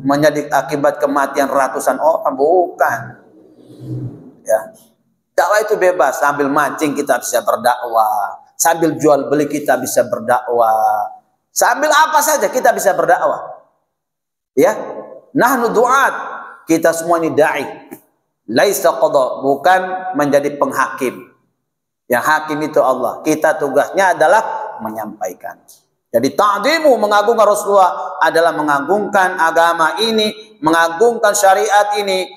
menjadi akibat kematian ratusan orang, bukan. Ya. Dakwah itu bebas, sambil mancing kita bisa berdakwah, sambil jual beli kita bisa berdakwah, sambil apa saja kita bisa berdakwah. Ya, nahnu du'at, kita semua ini dai. Laisa qadha, bukan menjadi penghakim. Yang hakim itu Allah. Kita tugasnya adalah menyampaikan. Jadi ta'zimu, mengagungkan Rasulullah adalah mengagungkan agama ini, mengagungkan syariat ini,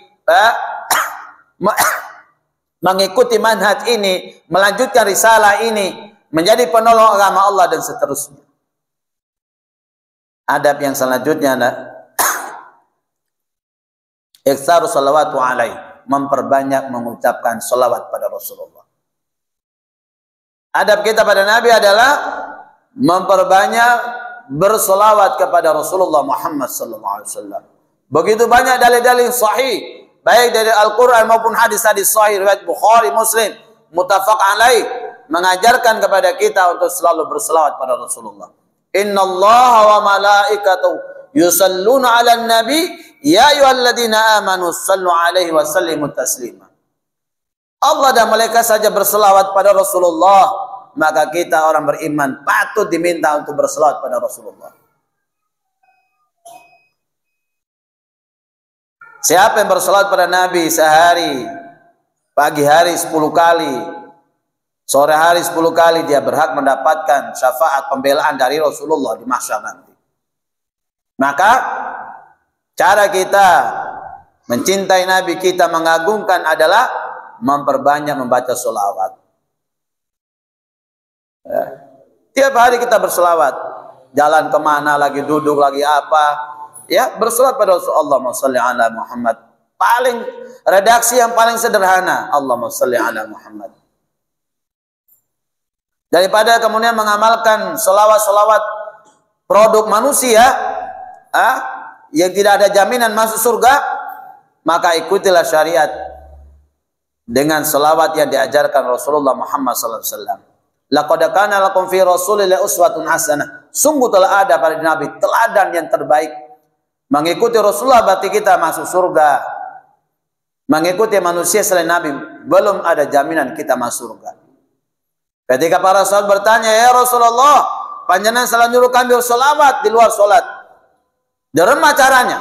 mengikuti manhaj ini, melanjutkan risalah ini, menjadi penolong agama Allah dan seterusnya. Adab yang selanjutnya adalah iktsaru shalawatu alaihi, memperbanyak mengucapkan salawat pada Rasulullah. Adab kita pada Nabi adalah memperbanyak berselawat kepada Rasulullah Muhammad SAW. Begitu banyak dalil-dalil sahih, baik dari Al-Quran maupun hadis-hadis sahih riwayat Bukhari, Muslim, muttafaq alaih, mengajarkan kepada kita untuk selalu berselawat pada Rasulullah. Innallaha wa malaikatahu yusalluna 'alan nabi ya ayyuhalladzina amanu sallu 'alaihi wa sallimu taslima. Allah dan malaikat saja berselawat pada Rasulullah, maka kita orang beriman patut diminta untuk berselawat pada Rasulullah. Siapa yang berselawat pada Nabi sehari, pagi hari 10 kali, sore hari 10 kali, dia berhak mendapatkan syafaat pembelaan dari Rasulullah di mahsyar nanti. Maka cara kita mencintai Nabi, kita mengagungkan adalah memperbanyak membaca sholawat. Ya. Tiap hari kita berselawat, jalan kemana, lagi duduk, lagi apa, ya, berselawat pada Rasulullah. Allahumma sholli ala Muhammad. Paling redaksi yang paling sederhana, Allahumma sholli ala Muhammad. Daripada kemudian mengamalkan sholawat-sholawat produk manusia, yang tidak ada jaminan masuk surga, maka ikutilah syariat dengan selawat yang diajarkan Rasulullah Muhammad SAW. Laqad kana lakum fi Rasulillahi uswatun hasanah. Sungguh telah ada pada Nabi teladan yang terbaik. Mengikuti Rasulullah berarti kita masuk surga. Mengikuti manusia selain Nabi belum ada jaminan kita masuk surga. Ketika para sahabat bertanya, ya Rasulullah, panjenengan salah nyuruh kami berselawat di luar sholat. Bagaimana caranya?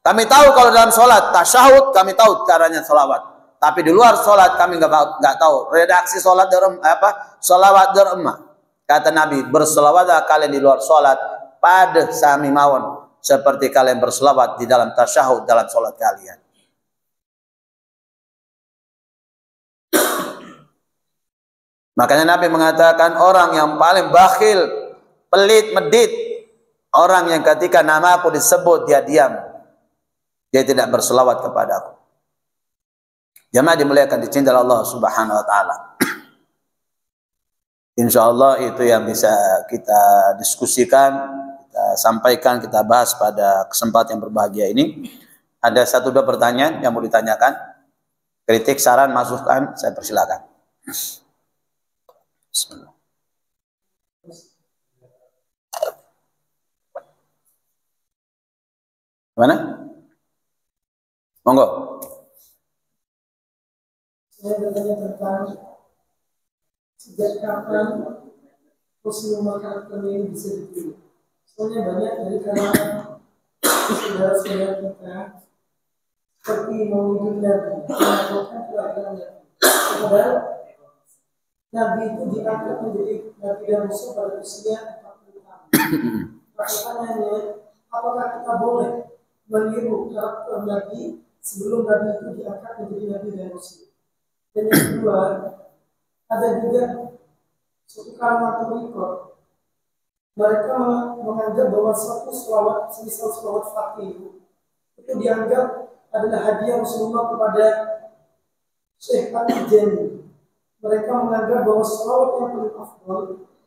Kami tahu kalau dalam sholat tasyahud kami tahu caranya selawat. Tapi di luar sholat kami nggak tahu redaksi sholat sholawat derma. Kata Nabi, berselawatlah kalian di luar sholat pada sami mawon seperti kalian berselawat di dalam tasyahud dalam sholat kalian. Makanya Nabi mengatakan orang yang paling bakhil, pelit, medit, Orang yang ketika nama aku disebut dia diam, dia tidak berselawat kepada aku. Jamaah dimuliakan dicintai Allah Subhanahu wa taala. Insyaallah itu yang bisa kita diskusikan, kita sampaikan, kita bahas pada kesempatan yang berbahagia ini. Ada 1-2 pertanyaan yang mau ditanyakan? Kritik, saran, masukan, saya persilakan. Bismillah. Mana? Monggo. Saya bertanya tentang sejak kapan Rasulullah karakter ini bisa dipilih. Soalnya banyak dari kalangan saudara-saudara kita seperti Maulid Nabi melakukan kelahiran Nabi. Padahal Nabi itu diangkat menjadi Nabi dan Rasul pada usia 40 tahun. Pertanyaannya, apakah kita boleh meniru karakter Nabi sebelum Nabi itu diangkat menjadi Nabi dan Rasul? Dan yang kedua, ada juga suatu kalangan pengikut, mereka menganggap bahwa suatu selawat, semisal selawat Fatih itu dianggap adalah hadiah Rasulullah kepada Syekh At-Tijani. Mereka menganggap bahwa selawat yang paling afdal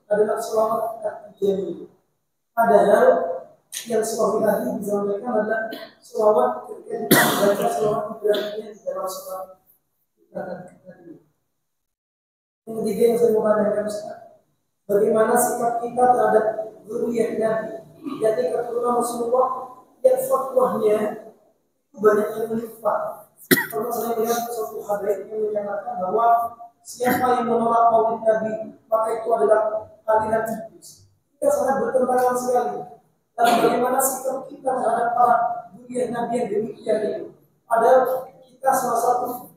adalah selawat At-Tijani. Padahal yang sahih disampaikan adalah selawat ketika kita membaca selawat Ibrahimiyah di dalam sholat kita tadi. Yang ketiga yang saya mau tanyakan Ustaz, bagaimana sikap kita terhadap zuriyah Nabi, yakni keturunan Rasulullah yang fatwahnya banyak yang menyimpang. Karena saya melihat suatu hadis yang menyatakan bahwa siapa yang menolak Maulid Nabi maka itu adalah aliran iblis. Kita sangat bertentangan sekali. Dan bagaimana sikap kita terhadap para zuriyah Nabi yang demikian itu? Padahal kita salah satu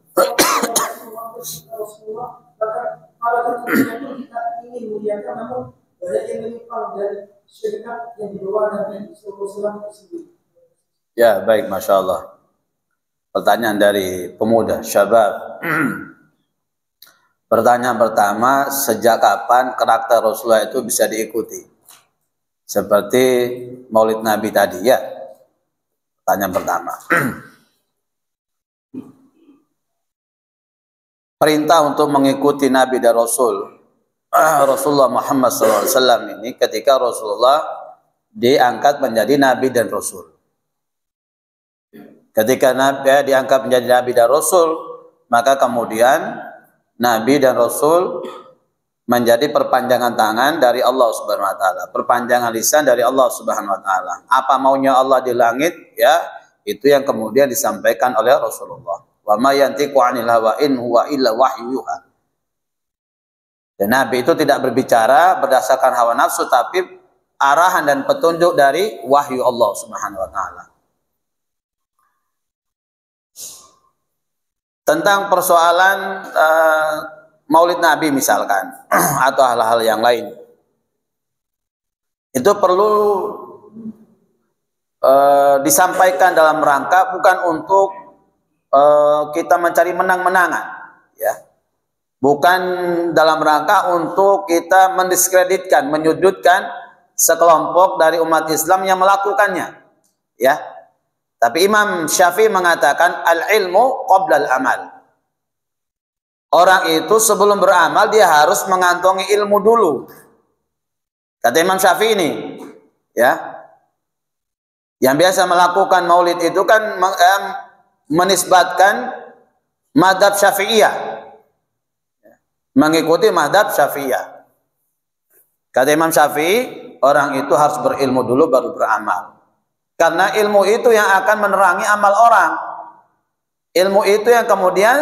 Rasulullah, bahkan para keturunan itu kita ingin muliakan, namun banyak yang menyimpang dari syariat yang dibawa Nabi Sallallahu tersebut. Ya, baik, Masya Allah. Pertanyaan dari pemuda, syabab. Pertanyaan pertama, sejak kapan karakter Rasulullah itu bisa diikuti? Seperti Maulid Nabi tadi, ya. Pertanyaan pertama. Perintah untuk mengikuti Nabi dan Rasul Rasulullah Muhammad SAW ini ketika Rasulullah diangkat menjadi Nabi dan Rasul. Ketika Nabi diangkat menjadi Nabi dan Rasul, maka kemudian Nabi dan Rasul menjadi perpanjangan tangan dari Allah Subhanahu wa taala, perpanjangan lisan dari Allah Subhanahu wa taala. Apa maunya Allah di langit, ya, itu yang kemudian disampaikan oleh Rasulullah. Wa ma yantiqu 'anil hawa in huwa illa wahyu yuha. Dan Nabi itu tidak berbicara berdasarkan hawa nafsu, tapi arahan dan petunjuk dari wahyu Allah Subhanahu wa taala. Tentang persoalan Maulid Nabi misalkan atau hal-hal yang lain, itu perlu disampaikan dalam rangka bukan untuk kita mencari menang-menangan, ya, bukan dalam rangka untuk kita mendiskreditkan, menyudutkan sekelompok dari umat Islam yang melakukannya, ya. Tapi Imam Syafi'i mengatakan al-ilmu qabla al-amal. Orang itu sebelum beramal dia harus mengantongi ilmu dulu. Kata Imam Syafi'i ini, ya. Yang biasa melakukan maulid itu kan menisbatkan mazhab Syafi'iyah, mengikuti mazhab Syafi'iyah. Kata Imam Syafi'i, orang itu harus berilmu dulu baru beramal. Karena ilmu itu yang akan menerangi amal orang. Ilmu itu yang kemudian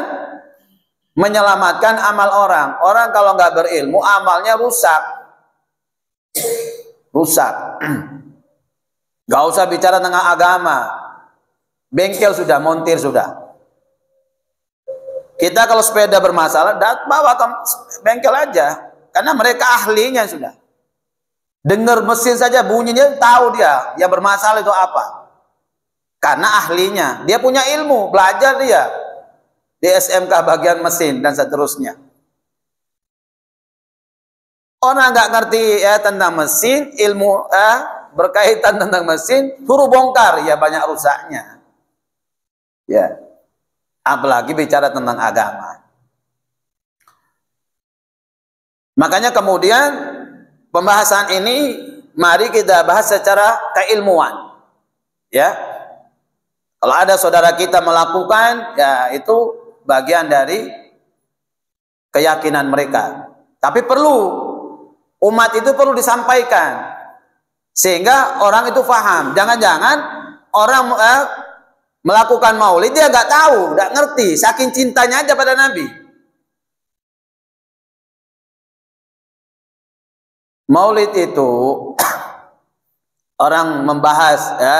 menyelamatkan amal orang. Orang kalau nggak berilmu, amalnya rusak. Rusak. Gak usah bicara tentang agama. Bengkel sudah, montir sudah. Kita kalau sepeda bermasalah, bawa ke bengkel aja. Karena mereka ahlinya sudah. Dengar mesin saja bunyinya, tahu dia yang bermasalah itu apa. Karena ahlinya. Dia punya ilmu, belajar dia. Di SMK bagian mesin dan seterusnya. Orang nggak ngerti ya tentang mesin, ilmu berkaitan tentang mesin, suruh bongkar, ya banyak rusaknya. Ya, apalagi bicara tentang agama. Makanya kemudian pembahasan ini mari kita bahas secara keilmuan. Ya, kalau ada saudara kita melakukan, ya itu bagian dari keyakinan mereka. Tapi umat itu perlu disampaikan sehingga orang itu paham. Jangan-jangan orang melakukan maulid dia nggak tahu, nggak ngerti, saking cintanya aja pada Nabi. Maulid itu orang membahas, ya,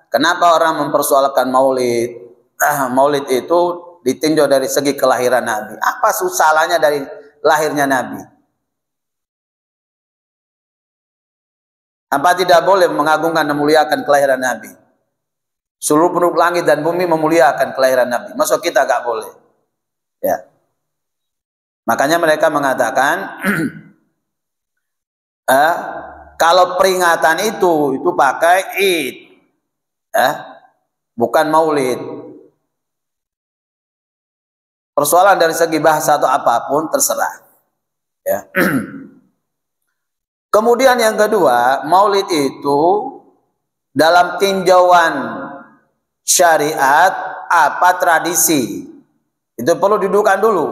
kenapa orang mempersoalkan maulid? Maulid itu ditinjau dari segi kelahiran Nabi. Apa salahnya dari lahirnya Nabi? Apa tidak boleh mengagungkan dan memuliakan kelahiran Nabi? Seluruh penduduk langit dan bumi memuliakan kelahiran Nabi. Masa kita nggak boleh? Ya. Makanya mereka mengatakan kalau peringatan itu pakai Id, bukan maulid. Persoalan dari segi bahasa atau apapun terserah. Ya. Kemudian yang kedua, maulid itu dalam tinjauan syariat apa tradisi. Itu perlu didudukkan dulu.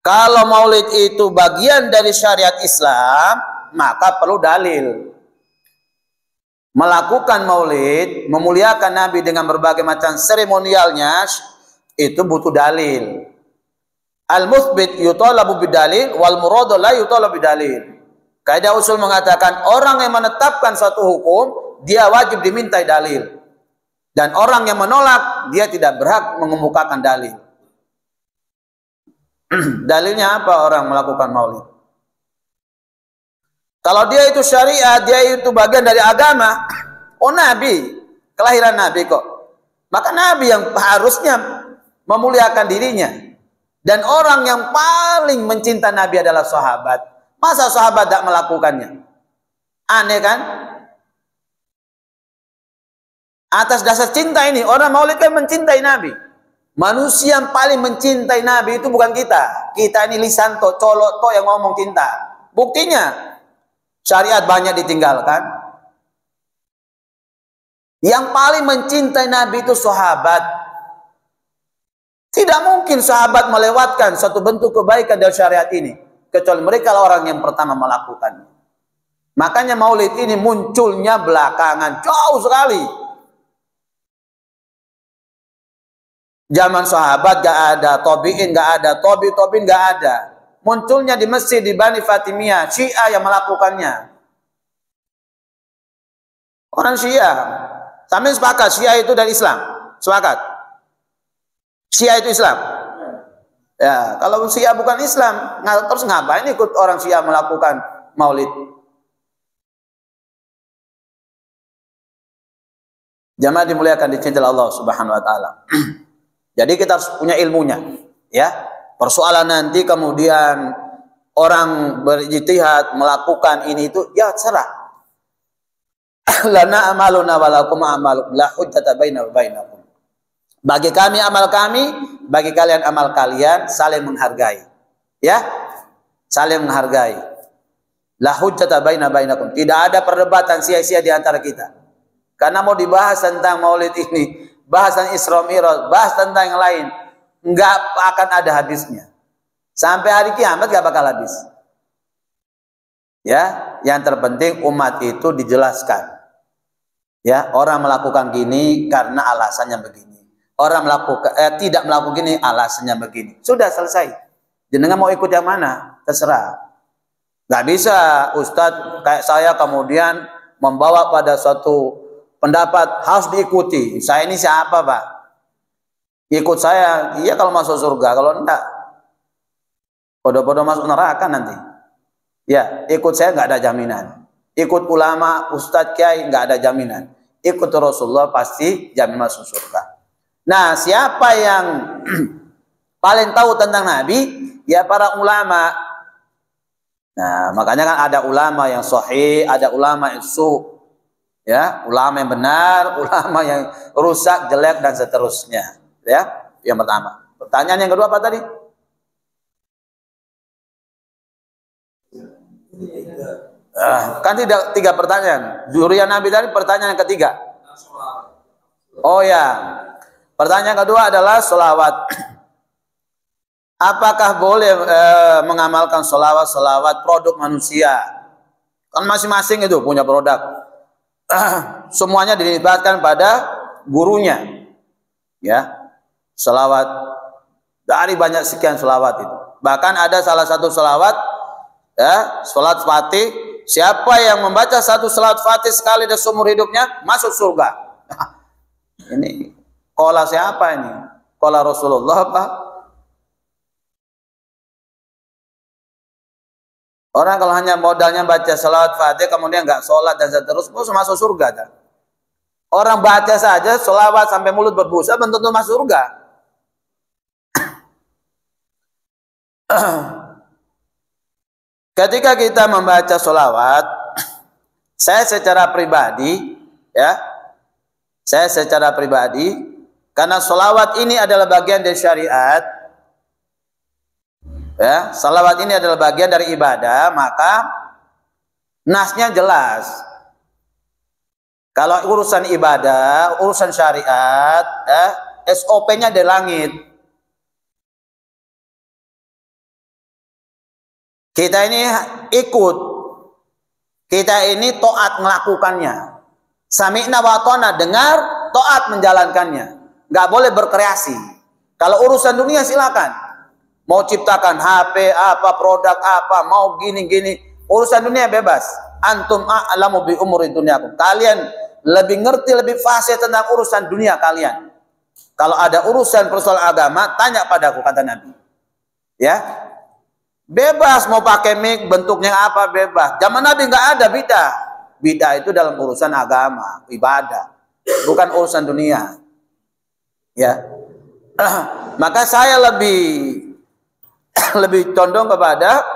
Kalau maulid itu bagian dari syariat Islam, maka perlu dalil. Melakukan maulid, memuliakan Nabi dengan berbagai macam seremonialnya, itu butuh dalil. Al-muthbit yutalabu bidalil, wal muradu la yutalabu bidalil. Kaidah usul mengatakan orang yang menetapkan suatu hukum, dia wajib dimintai dalil. Dan orang yang menolak, dia tidak berhak mengemukakan dalil. Dalilnya apa orang melakukan maulid? Kalau dia itu syariat, dia itu bagian dari agama. Oh Nabi, kelahiran Nabi kok. Maka Nabi yang harusnya memuliakan dirinya. Dan orang yang paling mencinta Nabi adalah sahabat. Masa sahabat tidak melakukannya? Aneh kan? Atas dasar cinta ini, orang maulid kan mencintai Nabi. Manusia yang paling mencintai Nabi itu bukan kita. Kita ini lisan colok yang ngomong cinta. Buktinya, syariat banyak ditinggalkan. Yang paling mencintai Nabi itu sahabat. Tidak mungkin sahabat melewatkan suatu bentuk kebaikan dari syariat ini. Kecuali mereka lah orang yang pertama melakukannya. Makanya maulid ini munculnya belakangan, jauh sekali. Zaman sahabat gak ada, tabi'in gak ada, tabi'in gak ada. Munculnya di masjid di Bani Fatimiyah, Syiah yang melakukannya. Orang Syiah. Sampai sepakat Syiah itu dari Islam. Sepakat. Syiah itu Islam. Ya, kalau Syiah bukan Islam, terus ngapain ikut orang Syiah melakukan maulid? Jamaah dimuliakan dicintai Allah Subhanahu wa taala. Jadi kita harus punya ilmunya, ya. Persoalan nanti kemudian orang berijtihad melakukan ini itu, ya serah. Lana amaluna walakum amalukum la hujjata baina wa bainakum. Bagi kami amal kami, bagi kalian amal kalian, saling menghargai. Ya, saling menghargai. La hujjata bainakum. Tidak ada perdebatan sia-sia di antara kita. Karena mau dibahas tentang maulid ini, bahas tentang Isra Mi'raj, bahas tentang yang lain, enggak akan ada habisnya. Sampai hari kiamat enggak bakal habis. Ya, yang terpenting umat itu dijelaskan. Ya, orang melakukan gini karena alasannya begini. Orang tidak melakukan gini alasannya begini. Sudah selesai. Jenengan mau ikut yang mana? Terserah. Gak bisa Ustadz kayak saya kemudian membawa pada suatu pendapat harus diikuti. Saya ini siapa Pak? Ikut saya, iya kalau masuk surga. Kalau enggak, bodoh-bodoh masuk neraka nanti. Ya, ikut saya nggak ada jaminan. Ikut ulama, Ustadz, Kiai nggak ada jaminan. Ikut Rasulullah pasti jamin masuk surga. Nah, siapa yang paling tahu tentang Nabi? Ya para ulama. Nah, makanya kan ada ulama yang sahih, ada ulama yang su, ya, ulama yang benar, ulama yang rusak, jelek dan seterusnya. Ya, yang pertama. Pertanyaan yang kedua apa tadi? Kan tidak 3 pertanyaan. Zuriat Nabi tadi pertanyaan yang ketiga. Oh ya, pertanyaan kedua adalah sholawat. Apakah boleh mengamalkan sholawat produk manusia? Kan masing-masing itu punya produk. Semuanya dinisbatkan pada gurunya. Ya, sholawat dari banyak sekian sholawat itu. Bahkan ada salah satu sholawat, ya, sholat Fatih. Siapa yang membaca satu sholat Fatih sekali dalam seumur hidupnya masuk surga. Ini qala siapa ini? Qala Rasulullah apa? Orang kalau hanya modalnya baca salawat Fatih kemudian nggak sholat dan seterusnya masuk surga kan? Orang baca saja sholawat sampai mulut berbusa belum tentu masuk surga. Ketika kita membaca sholawat, saya secara pribadi, ya, karena sholawat ini adalah bagian dari syariat, ya, sholawat ini adalah bagian dari ibadah, maka nasnya jelas. Kalau urusan ibadah, urusan syariat, ya, SOP-nya dari langit. Kita ini ikut, kita ini taat melakukannya. Sami'na wa ata'na, dengar, taat menjalankannya. Nggak boleh berkreasi. Kalau urusan dunia silakan. Mau ciptakan HP apa, produk apa, mau gini-gini, urusan dunia bebas. Antum a'lamu bi umuri dunyakum. Kalian lebih ngerti, lebih fasih tentang urusan dunia kalian. Kalau ada urusan persoalan agama, tanya padaku, kata Nabi. Ya. Bebas mau pakai mic, bentuknya apa bebas. Zaman Nabi nggak ada bidah. Bidah itu dalam urusan agama, ibadah, bukan urusan dunia. Ya, maka saya lebih condong kepada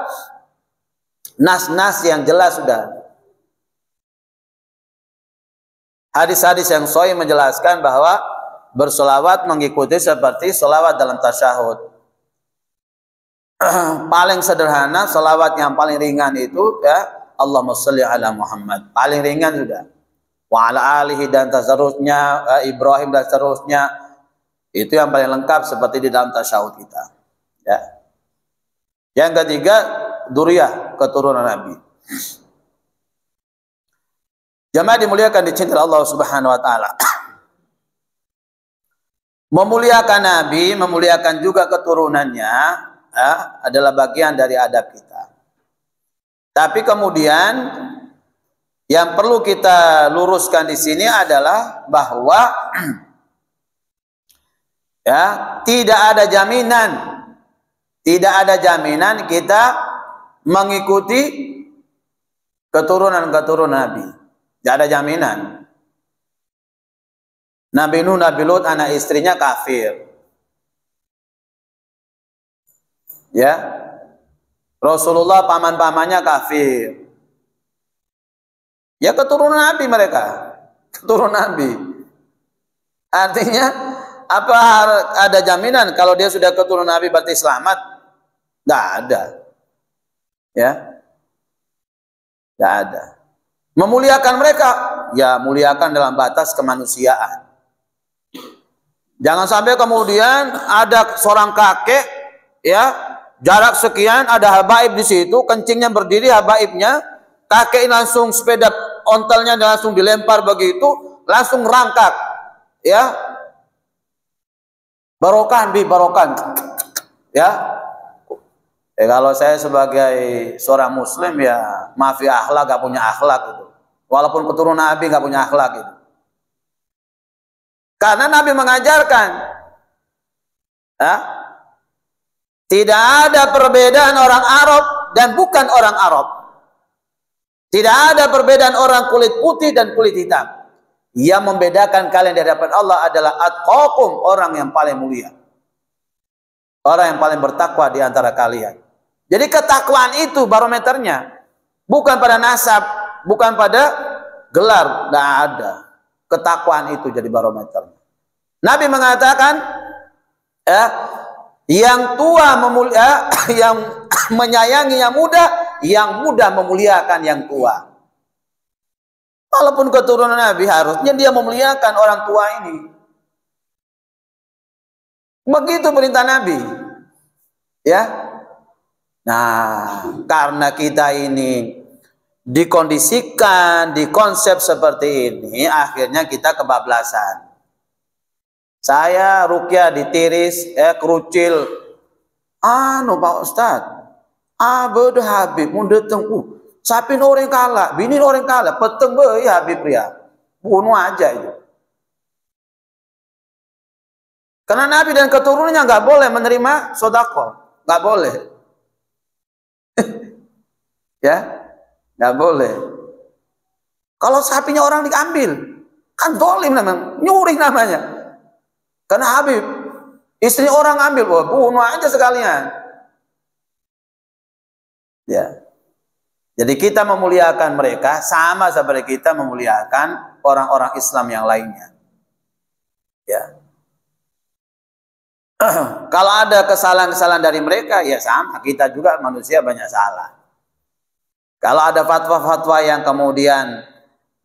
nas-nas yang jelas sudah. Hadis-hadis yang sahih menjelaskan bahwa bersolawat mengikuti seperti solawat dalam tasyahud. Paling sederhana, salawat yang paling ringan itu, ya, Allahumma sholli ala Muhammad. Paling ringan sudah. Wa ala alihi dan seterusnya, Ibrahim dan seterusnya. Itu yang paling lengkap seperti di dalam tasyahud kita. Ya. Yang ketiga, dzurriyyah, keturunan Nabi. Jamaah dimuliakan, dicintai Allah Subhanahu wa taala. Memuliakan Nabi, memuliakan juga keturunannya, ya, adalah bagian dari adab kita. Tapi kemudian yang perlu kita luruskan di sini adalah bahwa ya, tidak ada jaminan kita mengikuti keturunan Nabi. Tidak ada jaminan. Nabi Nuh, Nabi Lut, anak istrinya kafir. Ya, Rasulullah paman-pamannya kafir. Ya, keturunan Nabi mereka, keturunan Nabi. Artinya apa ada jaminan kalau dia sudah keturunan Nabi berarti selamat? Tidak ada. Ya, tidak ada. Memuliakan mereka, ya muliakan dalam batas kemanusiaan. Jangan sampai kemudian ada seorang kakek, ya, jarak sekian ada habaib di situ, kencingnya berdiri habaibnya, kakek langsung sepeda ontelnya langsung dilempar begitu, langsung rangkak, ya, barokan, ya. Kalau saya sebagai seorang muslim, ya maaf ya, akhlak gak punya akhlak gitu. Walaupun keturunan Nabi gak punya akhlak gitu. Karena Nabi mengajarkan, ya, tidak ada perbedaan orang Arab dan bukan orang Arab. Tidak ada perbedaan orang kulit putih dan kulit hitam. Yang membedakan kalian dari hadapan Allah adalah atqakum, orang yang paling mulia. Orang yang paling bertakwa di antara kalian. Jadi ketakwaan itu barometernya. Bukan pada nasab, bukan pada gelar, tidak ada. Ketakwaan itu jadi barometer. Nabi mengatakan, yang tua yang menyayangi yang muda memuliakan yang tua. Walaupun keturunan Nabi, harusnya dia memuliakan orang tua ini. Begitu perintah Nabi. Ya. Nah, karena kita ini dikondisikan, dikonsep seperti ini, akhirnya kita kebablasan. Saya rukyah ditiris, kerucil. Pak Ustad, bodoh Habib, mundur tengku. Sapin orang kalah, bini orang kalah, peteng ya Habib ya. Bunuh aja itu. Karena Nabi dan keturunannya nggak boleh menerima sodako, nggak boleh. Ya, nggak boleh. Kalau sapinya orang diambil, kan dolim namanya, nyuri namanya. Karena Habib, istri orang ambil, bunuh aja sekalian. Ya. Jadi kita memuliakan mereka sama seperti kita memuliakan orang-orang Islam yang lainnya. Ya. Kalau ada kesalahan-kesalahan dari mereka, ya sama. Kita juga manusia banyak salah. Kalau ada fatwa-fatwa yang kemudian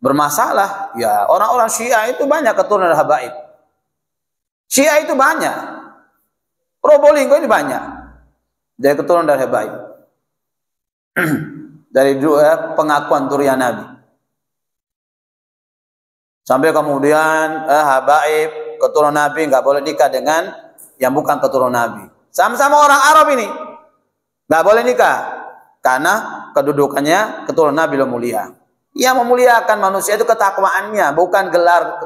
bermasalah, ya orang-orang Syiah itu banyak keturunan habaib. Syiah itu banyak. Probolinggo ini banyak. Dari keturunan dari habaib. Dari dua pengakuan durian Nabi. Sampai kemudian habaib, keturunan Nabi nggak boleh nikah dengan yang bukan keturunan Nabi. Sama-sama orang Arab ini nggak boleh nikah karena kedudukannya keturunan Nabi yang mulia. Yang memuliakan manusia itu ketakwaannya, bukan gelar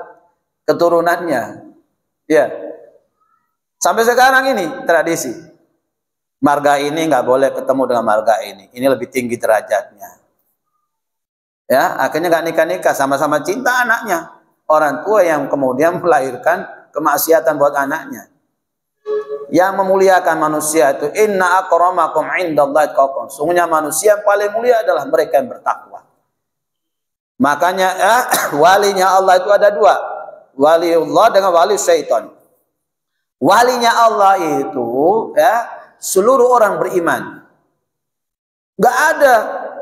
keturunannya. Ya, sampai sekarang ini tradisi. Marga ini nggak boleh ketemu dengan marga ini. Ini lebih tinggi derajatnya. Ya, akhirnya nggak nikah-nikah, sama-sama cinta anaknya. Orang tua yang kemudian melahirkan kemaksiatan buat anaknya. Yang memuliakan manusia itu inna akramakum indallahi atqakum. Sungguhnya manusia yang paling mulia adalah mereka yang bertakwa. Makanya walinya Allah itu ada dua. Waliullah dengan wali syaitan. Walinya Allah itu seluruh orang beriman. Gak ada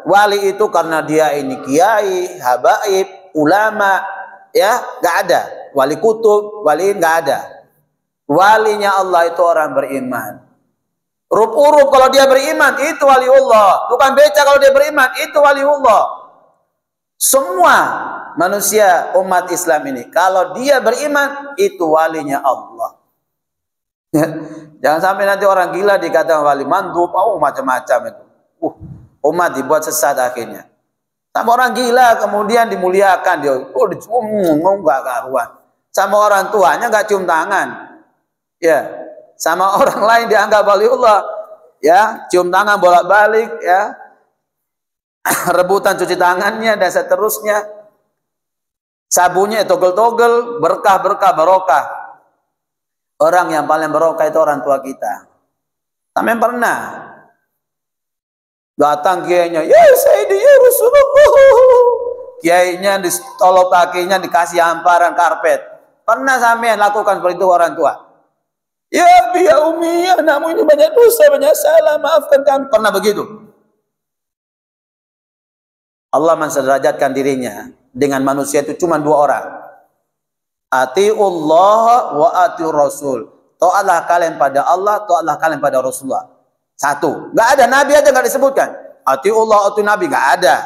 wali itu karena dia ini kiai, habaib, ulama, ya, gak ada. Wali kutub, wali gak ada. Walinya Allah itu orang beriman. Urup-urup kalau dia beriman itu waliullah. Bukan beca kalau dia beriman itu waliullah. Semua manusia umat Islam ini kalau dia beriman itu walinya Allah. Jangan sampai nanti orang gila dikatakan wali mandub, macam-macam itu. Umat dibuat sesat akhirnya. Sama orang gila kemudian dimuliakan dia, nggak karuan. Sama orang tuanya nggak cium tangan. Ya, sama orang lain dianggap waliullah. Ya, cium tangan bolak-balik, ya. Rebutan cuci tangannya dan seterusnya. Sabunnya togel-togel, berkah-berkah barokah. Orang yang paling barokah itu orang tua kita. Sampai pernah datang kiainya, ya Sayyidi ya Rasulullah. Kiainya ditolok kakinya dikasih hamparan karpet. Pernah sampean lakukan seperti itu orang tua? Ya Abi ya Umi, anakmu ini banyak dosa, banyak salah, maafkan kami. Pernah begitu? Allah mensederajatkan dirinya dengan manusia itu cuma dua orang. Atiullah wa atiur Rasul. Taatlah kalian pada Allah, taatlah kalian pada Rasulullah. Satu. Enggak ada nabi aja enggak disebutkan. Atiullah, atiur nabi enggak ada.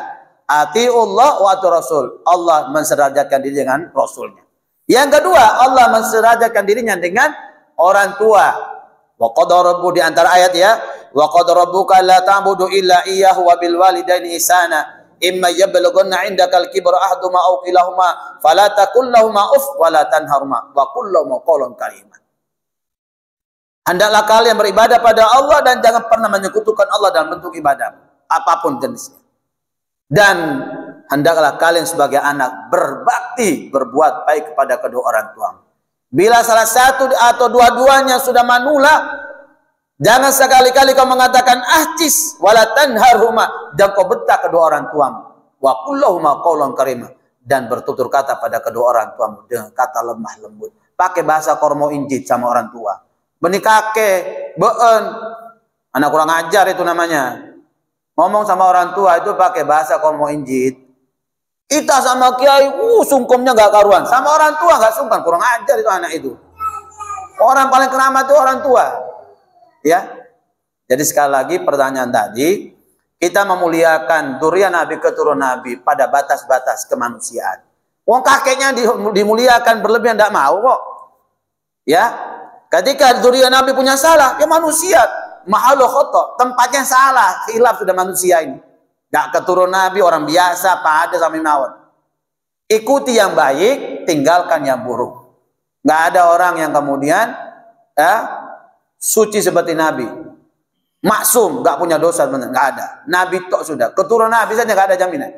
Atiullah wa atiur Rasul. Allah mensederajatkan diri dengan Rasulnya. Yang kedua, Allah mensederajatkan dirinya dengan orang tua. Wa qadara rabbuka di antara ayat ya. Wa qadara rabbuka la ta'budu illa iyyahu wa bil walidaini ihsana. Imma yablughanna 'indakal kibra ahaduhuma aw kilahuma fala taqul lahumu uff wa la tanharhuma wa qul lahumu qawlan karima. Hendaklah kalian beribadah pada Allah dan jangan pernah menyekutukan Allah dalam bentuk ibadah apapun jenisnya. Dan hendaklah kalian sebagai anak berbakti, berbuat baik kepada kedua orang tua. Bila salah satu atau dua-duanya sudah manula, Jangan sekali-kali kau mengatakan ahcis wala tanharhuma, dan kau bentak kedua orang tuamu. Wa qul lahuma qawlan karima, dan bertutur kata pada kedua orang tuamu dengan kata lemah lembut. Pakai bahasa kormo injit sama orang tua. Beni kakek, beun. Anak kurang ajar itu namanya. Ngomong sama orang tua itu pakai bahasa kormo injit. Kita sama kiai, sungkumnya gak karuan. Sama orang tua gak sungkan, kurang ajar itu anak itu. Orang paling keramat itu orang tua. Ya, jadi sekali lagi pertanyaan tadi, kita memuliakan dzurriyyah Nabi, keturunan Nabi pada batas-batas kemanusiaan. Wong kakeknya dimuliakan berlebihan, tidak mau kok. Ya, ketika dzurriyyah Nabi punya salah, ya manusia, mahalu khoto, tempatnya salah, khilaf sudah manusia ini. Gak keturunan Nabi, orang biasa, pada sami mawon. Ikuti yang baik, tinggalkan yang buruk. Gak ada orang yang kemudian suci seperti Nabi, maksum, gak punya dosa, benar, gak ada. Nabi tok sudah, keturunan Nabi saja gak ada jaminan.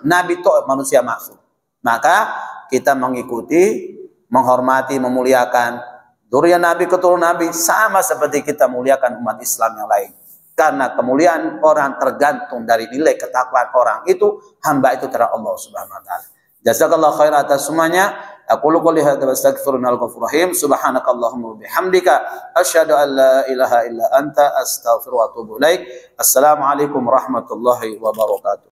Nabi tok manusia maksum. Maka kita mengikuti, menghormati, memuliakan dzurriyyah Nabi, keturunan Nabi, sama seperti kita muliakan umat Islam yang lain. Karena kemuliaan orang tergantung dari nilai ketakwaan orang itu, hamba itu terhadap Allah Subhanahu wa taala. Jazakallahu khairan atas semuanya. Aqulu qouli hadza wa astaghfirullahal ghafurur rahim. Subhanakallahumma wa bihamdika asyhadu an la ilaha illa anta astaghfiruka wa atubu ilaik. Assalamualaikum warahmatullahi wabarakatuh.